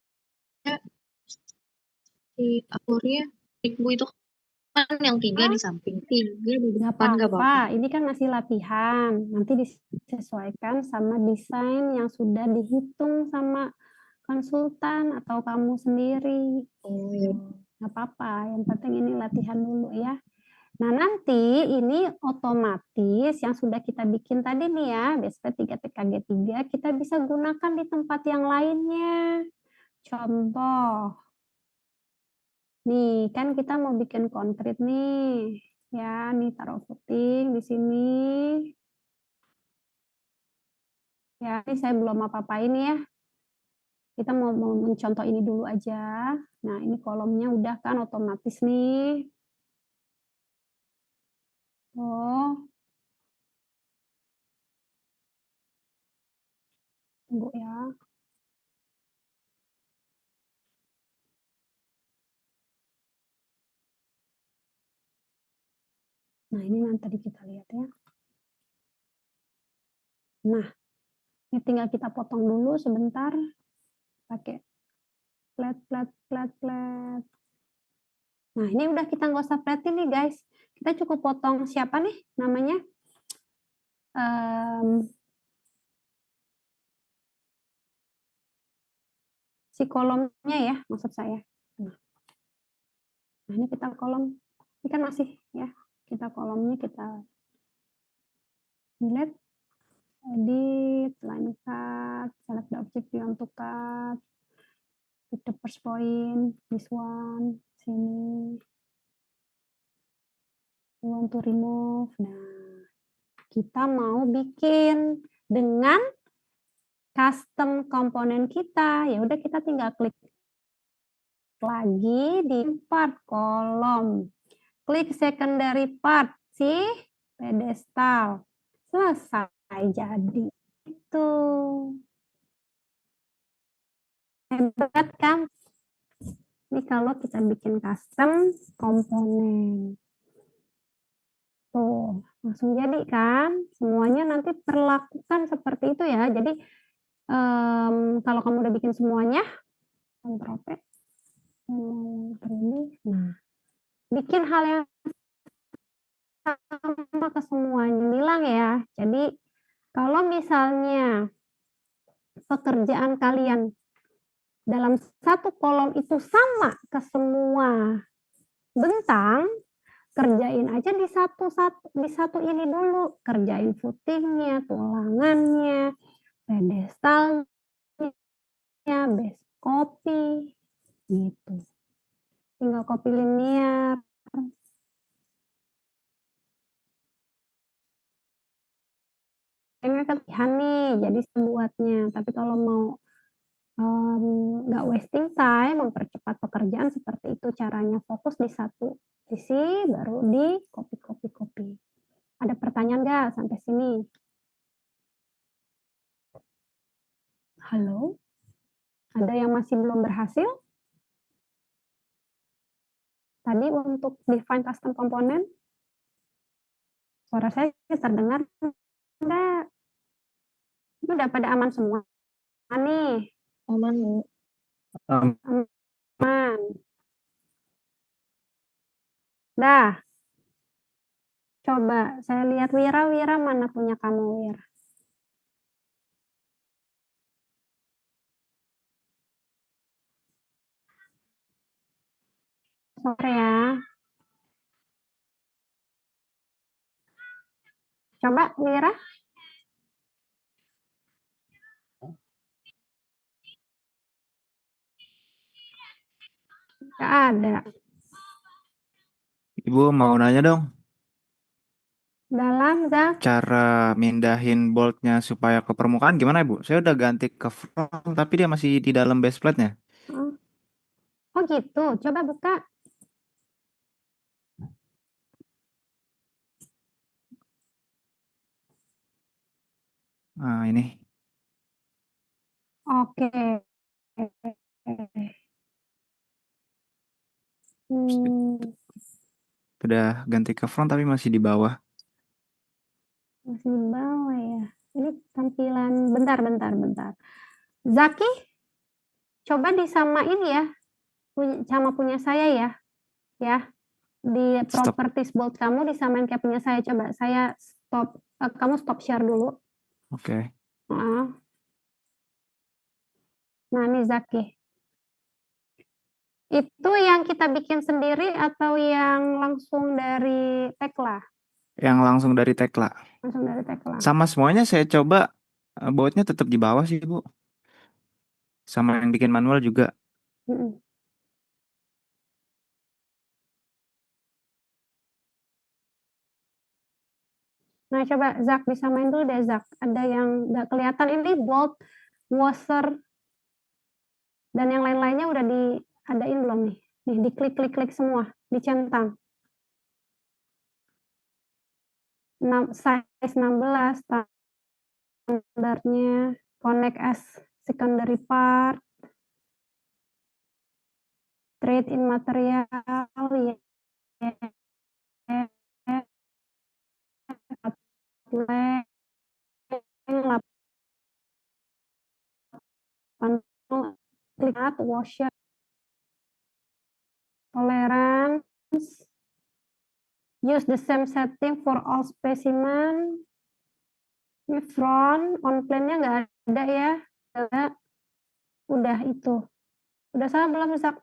[SPEAKER 7] di akurnya Bu itu kan yang 3 di samping, 3 di
[SPEAKER 1] Nggak
[SPEAKER 7] depan nggak apa-apa.
[SPEAKER 1] apa-apa, ini kan masih latihan. Nanti disesuaikan sama desain yang sudah dihitung sama konsultan atau kamu sendiri.
[SPEAKER 7] Oh ya.
[SPEAKER 1] Nggak apa-apa, yang penting ini latihan dulu ya. Nah nanti ini otomatis yang sudah kita bikin tadi nih ya, BSP 3 TKG 3, kita bisa gunakan di tempat yang lainnya. Contoh, nih kan kita mau bikin konkret nih. Ya, nih taruh footing di sini. Ya, ini saya belum apa-apain ya. Kita mau mencontoh ini dulu aja. Nah, ini kolomnya udah kan otomatis nih. Oh. Tunggu ya. Nah, ini nanti kita lihat ya. Nah, ini tinggal kita potong dulu sebentar. Pakai flat. Nah, ini udah kita nggak usah flatin nih guys. Kita cukup potong siapa nih namanya? Si kolomnya ya, maksud saya. Nah, ini kita kolom. Ini kan masih ya. Kita kolomnya kita delete, edit, line cut, select the object you want to cut, pick the first point, this one, sini. You want to remove. Nah, kita mau bikin dengan custom komponen kita. Ya udah kita tinggal klik lagi di part kolom. Klik secondary part sih pedestal. Selesai jadi. Itu. Hebat kan? Ini kalau kita bikin custom komponen. Tuh, langsung jadi kan? Semuanya nanti perlakukan seperti itu ya. Jadi kalau kamu udah bikin semuanya, Ctrl P, nah, bikin hal yang sama ke semuanya, bilang ya. Jadi kalau misalnya pekerjaan kalian dalam satu kolom itu sama ke semua bentang, kerjain aja di satu ini dulu, kerjain footingnya, tulangannya, pedestalnya, base copy, gitu. Tinggal copy linear. Ini kelihan nih, jadi buatnya. Tapi kalau mau nggak wasting time, mempercepat pekerjaan seperti itu caranya. Fokus di satu sisi, baru di copy. Ada pertanyaan nggak sampai sini? Halo? Ada yang masih belum berhasil? Tadi untuk define custom komponen, suara saya terdengar enggak? Itu udah pada aman semua nih?
[SPEAKER 7] Aman Bu.
[SPEAKER 1] Aman. Dah. Coba saya lihat Wira mana punya kamu, Wir? Sabar ya. Coba Wira. Nggak ada.
[SPEAKER 4] Ibu mau nanya dong,
[SPEAKER 1] Dalam, Zak.
[SPEAKER 4] cara mindahin boltnya supaya ke permukaan gimana Ibu? Saya udah ganti ke front, tapi dia masih di dalam base plate-nya.
[SPEAKER 1] Oh gitu, coba buka.
[SPEAKER 4] Nah, ini.
[SPEAKER 1] Oke.
[SPEAKER 4] Udah ganti ke front tapi masih di bawah.
[SPEAKER 1] Masih di bawah ya. Ini tampilan, bentar. Zaki, coba disamain ya, sama punya saya ya. Ya, di
[SPEAKER 4] Stop.
[SPEAKER 1] properties bolt kamu disamain kayak punya saya. Coba saya stop, kamu stop share dulu.
[SPEAKER 4] Oke.
[SPEAKER 1] Nah, ini Zaki. Itu yang kita bikin sendiri atau yang langsung dari Tekla?
[SPEAKER 4] Yang langsung dari Tekla.
[SPEAKER 1] Langsung dari Tekla.
[SPEAKER 4] Sama semuanya saya coba bautnya tetap di bawah sih, Bu. Sama yang bikin manual juga.
[SPEAKER 1] Nah, coba Zak disamain dulu deh, Zak. Ada yang nggak kelihatan, ini bolt, washer, dan yang lain-lainnya udah diadain belum nih? Nih, diklik-klik semua, dicentang. Size 16, standarnya, connect as secondary part, trade in material, klik washer, tolerance, use the same setting for all specimen. Ini front, on plane-nya nggak ada ya. Udah itu. Udah salah belum, Zak?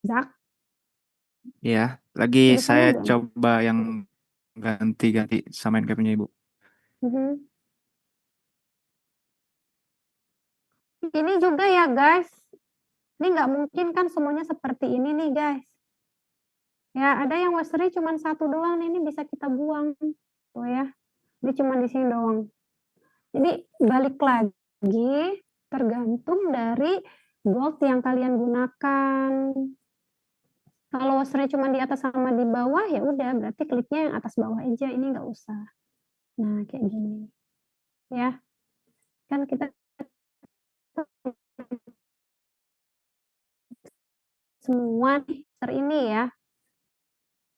[SPEAKER 1] Zak?
[SPEAKER 4] Ya, lagi
[SPEAKER 1] Udah sama
[SPEAKER 4] saya
[SPEAKER 1] belum?
[SPEAKER 4] coba yang ganti-ganti samain kayak punya Ibu.
[SPEAKER 1] Ini juga ya, guys. Ini nggak mungkin kan semuanya seperti ini nih, guys. Ya, ada yang washernya cuma satu doang, ini bisa kita buang. Tuh ya. Ini cuma di sini doang. Jadi, balik lagi tergantung dari bolt yang kalian gunakan. Kalau washernya cuma di atas sama di bawah, ya udah, berarti kliknya yang atas bawah aja, ini nggak usah. Nah, kayak gini. Ya. Kan kita semua ini ya.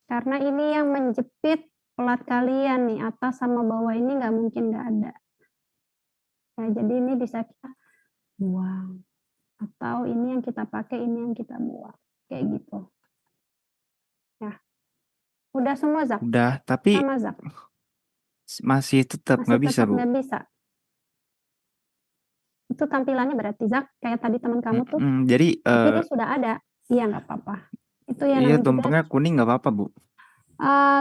[SPEAKER 1] Karena ini yang menjepit pelat kalian nih, atas sama bawah ini nggak mungkin nggak ada. Nah, jadi ini bisa kita buang. Atau ini yang kita pakai, ini yang kita buang. Kayak gitu. Ya. Udah semua, Zak?
[SPEAKER 4] Udah, tapi
[SPEAKER 1] Sama, Zak?
[SPEAKER 4] masih tetap nggak bisa, Bu.
[SPEAKER 1] Nggak bisa. Itu tampilannya berarti, Zak, kayak tadi teman kamu tuh.
[SPEAKER 4] Jadi,
[SPEAKER 1] Tapi ini sudah ada. Iya, nggak apa-apa. Itu yang
[SPEAKER 4] iya,
[SPEAKER 1] namanya
[SPEAKER 4] tumpengnya
[SPEAKER 1] juga,
[SPEAKER 4] kuning nggak apa-apa, Bu.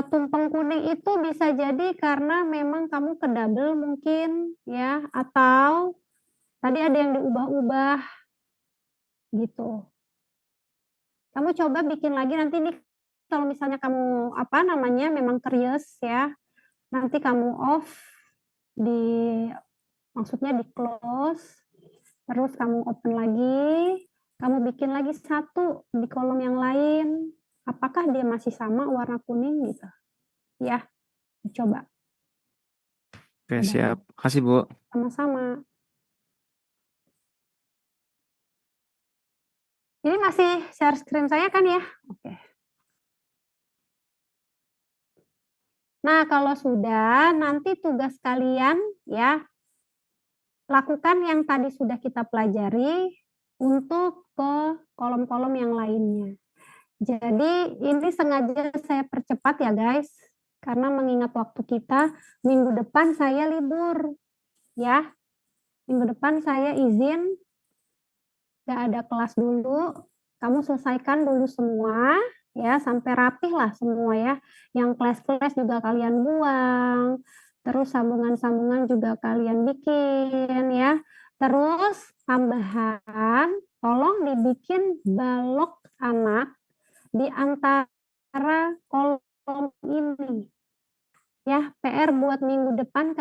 [SPEAKER 1] tumpeng kuning itu bisa jadi karena memang kamu ke double mungkin, ya. Atau tadi ada yang diubah-ubah, gitu. Kamu coba bikin lagi nanti nih, kalau misalnya kamu, memang curious ya, nanti kamu off, maksudnya di close, terus kamu open lagi, kamu bikin lagi satu di kolom yang lain, apakah dia masih sama warna kuning gitu. Ya, coba.
[SPEAKER 4] Oke, siap. Kasih, Bu.
[SPEAKER 1] Sama-sama. Ini masih share screen saya kan ya? Oke. Nah, kalau sudah, nanti tugas kalian ya, lakukan yang tadi sudah kita pelajari untuk ke kolom-kolom yang lainnya. Jadi ini sengaja saya percepat ya guys, karena mengingat waktu kita, minggu depan saya libur ya. Minggu depan saya izin, nggak ada kelas dulu, kamu selesaikan dulu semua, ya, sampai rapih lah semua ya. Yang kelas-kelas juga kalian buang, terus sambungan-sambungan juga kalian bikin ya. Terus tambahan, tolong dibikin balok anak di antara kolom ini. Ya, PR buat minggu depan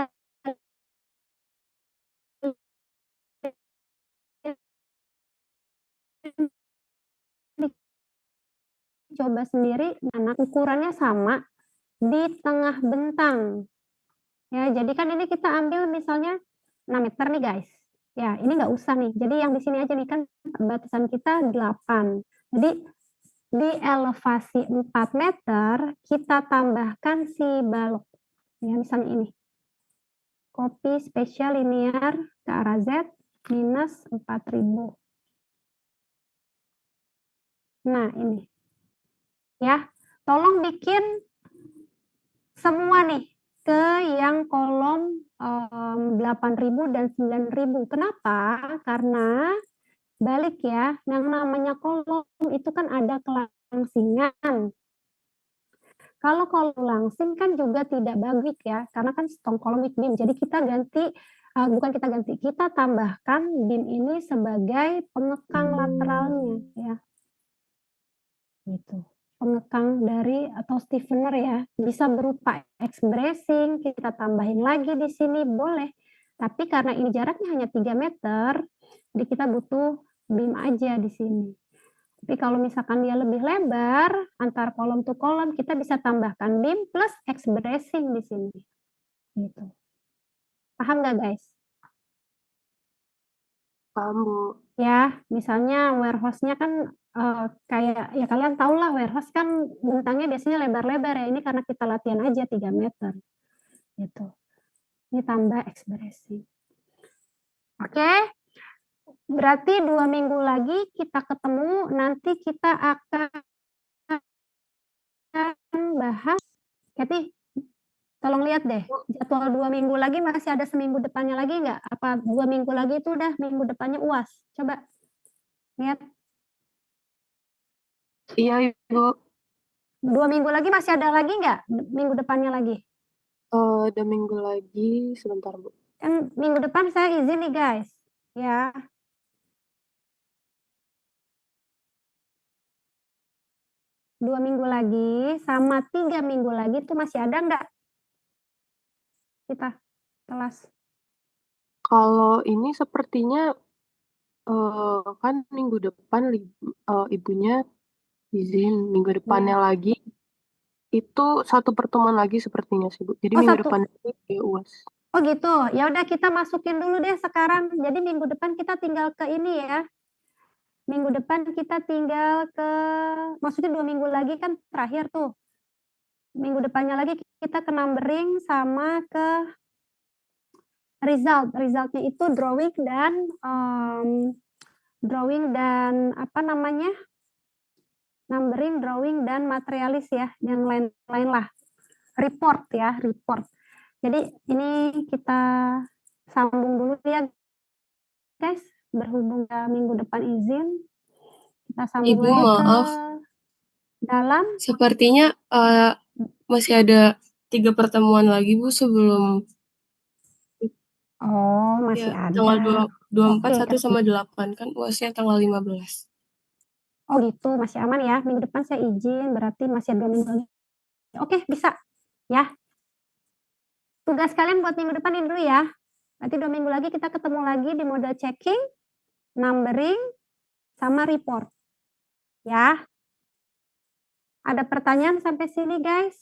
[SPEAKER 1] coba sendiri, anak ukurannya sama di tengah bentang. Ya, jadi kan ini kita ambil misalnya 6 meter nih guys. Ya, ini nggak usah nih. Jadi yang di sini aja nih kan batasan kita 8. Jadi di elevasi 4 meter kita tambahkan si balok. Ya, misalnya ini. Copy spesial linear ke arah Z minus 4000. Nah, ini. Ya, tolong bikin semua nih ke yang kolom 8.000 dan 9.000. Kenapa? Karena balik ya, yang namanya kolom itu kan ada kelangsingan. Kalau kolom langsing kan juga tidak bagus ya, karena kan strong kolom with beam. Jadi kita ganti, kita tambahkan beam ini sebagai pengekang lateralnya ya. Gitu. Pengekang dari atau stiffener ya, bisa berupa X-bracing, kita tambahin lagi di sini boleh. Tapi karena ini jaraknya hanya 3 meter, jadi kita butuh beam aja di sini. Tapi kalau misalkan dia lebih lebar, antar kolom to kolom, kita bisa tambahkan beam plus X-bracing di sini. Gitu. Paham nggak guys?
[SPEAKER 9] Paham, Bu.
[SPEAKER 1] Ya, misalnya warehouse-nya kan kayak ya kalian tahu lah warehouse kan bentangnya biasanya lebar-lebar ya. Ini karena kita latihan aja 3 meter. Gitu. Ini tambah X-bracing. Oke. Berarti 2 minggu lagi kita ketemu, nanti kita akan bahas. Kathy, tolong lihat deh, jadwal 2 minggu lagi masih ada seminggu depannya lagi nggak? Apa 2 minggu lagi itu udah minggu depannya UAS? Coba lihat.
[SPEAKER 9] Iya, Ibu.
[SPEAKER 1] 2 minggu lagi masih ada lagi nggak minggu depannya lagi?
[SPEAKER 9] Ada minggu lagi, sebentar, Bu.
[SPEAKER 1] Kan minggu depan saya izin nih guys. Ya. Dua minggu lagi sama 3 minggu lagi itu masih ada nggak kita kelas?
[SPEAKER 9] Kalau ini sepertinya kan minggu depan ibunya izin, minggu depannya lagi itu satu pertemuan lagi sepertinya sih, Bu. Jadi
[SPEAKER 1] Oh,
[SPEAKER 9] minggu
[SPEAKER 1] satu.
[SPEAKER 9] depan ya UAS.
[SPEAKER 1] Oh gitu. Ya udah kita masukin dulu deh sekarang. Jadi minggu depan kita tinggal ke ini ya. Minggu depan kita tinggal ke, maksudnya 2 minggu lagi kan terakhir tuh. Minggu depannya lagi kita ke numbering sama ke result. Resultnya itu drawing dan apa namanya? Numbering, drawing, dan materialis ya. Yang lain-lain lah. Report ya, report. Jadi ini kita sambung dulu ya guys. Berhubung minggu depan izin. Kita sambung
[SPEAKER 9] Ibu,
[SPEAKER 1] lagi
[SPEAKER 9] maaf.
[SPEAKER 1] ke dalam.
[SPEAKER 9] Sepertinya masih ada 3 pertemuan lagi, Bu, sebelum
[SPEAKER 1] Oh, masih
[SPEAKER 9] ya,
[SPEAKER 1] ada.
[SPEAKER 9] tanggal 24,
[SPEAKER 1] Oke,
[SPEAKER 9] 1 sama 8 kan UASnya tanggal 15.
[SPEAKER 1] Oh gitu, masih aman ya. Minggu depan saya izin, berarti masih ada 2 minggu lagi. Oke, bisa. Ya. Tugas kalian buat minggu depan ini dulu ya. Nanti 2 minggu lagi kita ketemu lagi di model checking, numbering, sama report. Ya. Ada pertanyaan sampai sini guys?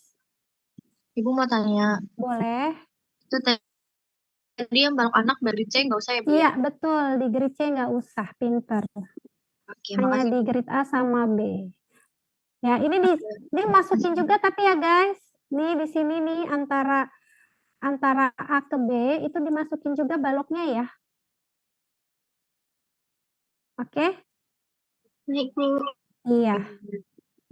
[SPEAKER 7] Ibu mau tanya.
[SPEAKER 1] Boleh.
[SPEAKER 7] Itu tadi yang balok anak dari C nggak usah ya, Bu?
[SPEAKER 1] Iya, betul. Di grade C nggak usah, pinter.
[SPEAKER 7] Oke,
[SPEAKER 1] Hanya
[SPEAKER 7] makasih.
[SPEAKER 1] di grade A sama B. Ya, ini masukin juga tapi ya guys. Nih di sini nih antara A ke B itu dimasukin juga baloknya ya. Oke?
[SPEAKER 7] Nih.
[SPEAKER 1] Iya.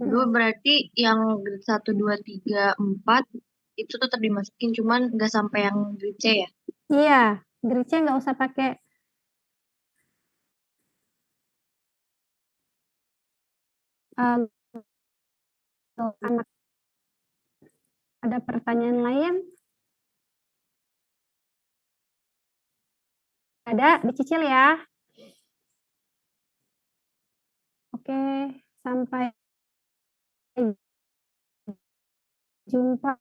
[SPEAKER 7] Ibu berarti yang grade 1, 2, 3, 4 itu tetap dimasukin, cuman nggak sampai yang grade C ya?
[SPEAKER 1] Iya, grade C nggak usah pakai Tuh, anak. Ada pertanyaan lain? Ada, dicicil ya. Oke, sampai jumpa.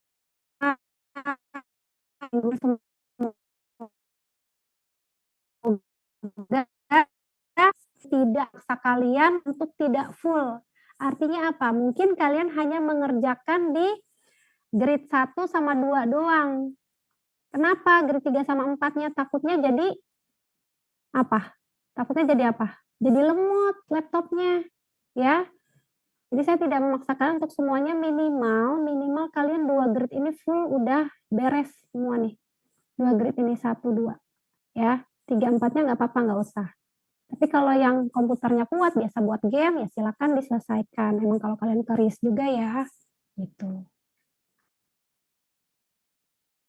[SPEAKER 1] Tidak sekalian untuk tidak full. Artinya apa? Mungkin kalian hanya mengerjakan di grade 1 sama 2 doang. Kenapa? Grade 3 sama 4-nya takutnya jadi apa? Takutnya jadi apa? Jadi lemot laptopnya, ya. Jadi saya tidak memaksakan untuk semuanya, minimal kalian 2 grade ini full udah beres semua nih. 2 grade ini 1, 2. Ya, 3, 4-nya nggak apa-apa, nggak usah. Tapi kalau yang komputernya kuat, biasa buat game, ya silakan diselesaikan. Emang kalau kalian keris juga ya, gitu.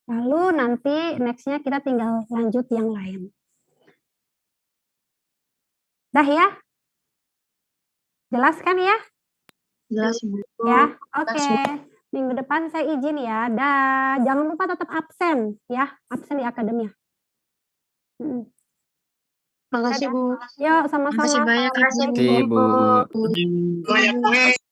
[SPEAKER 1] Lalu nanti next-nya kita tinggal lanjut yang lain. Dah ya? Jelas kan ya?
[SPEAKER 7] Jelas, Bu.
[SPEAKER 1] Ya, oke. Minggu depan saya izin ya. Dah, jangan lupa tetap absen ya, absen di akademia.
[SPEAKER 7] Makasih, Bu.
[SPEAKER 1] Yuk, sama-sama.
[SPEAKER 7] Makasih banyak,
[SPEAKER 1] Assalamualaikum.
[SPEAKER 4] Oke, Bu.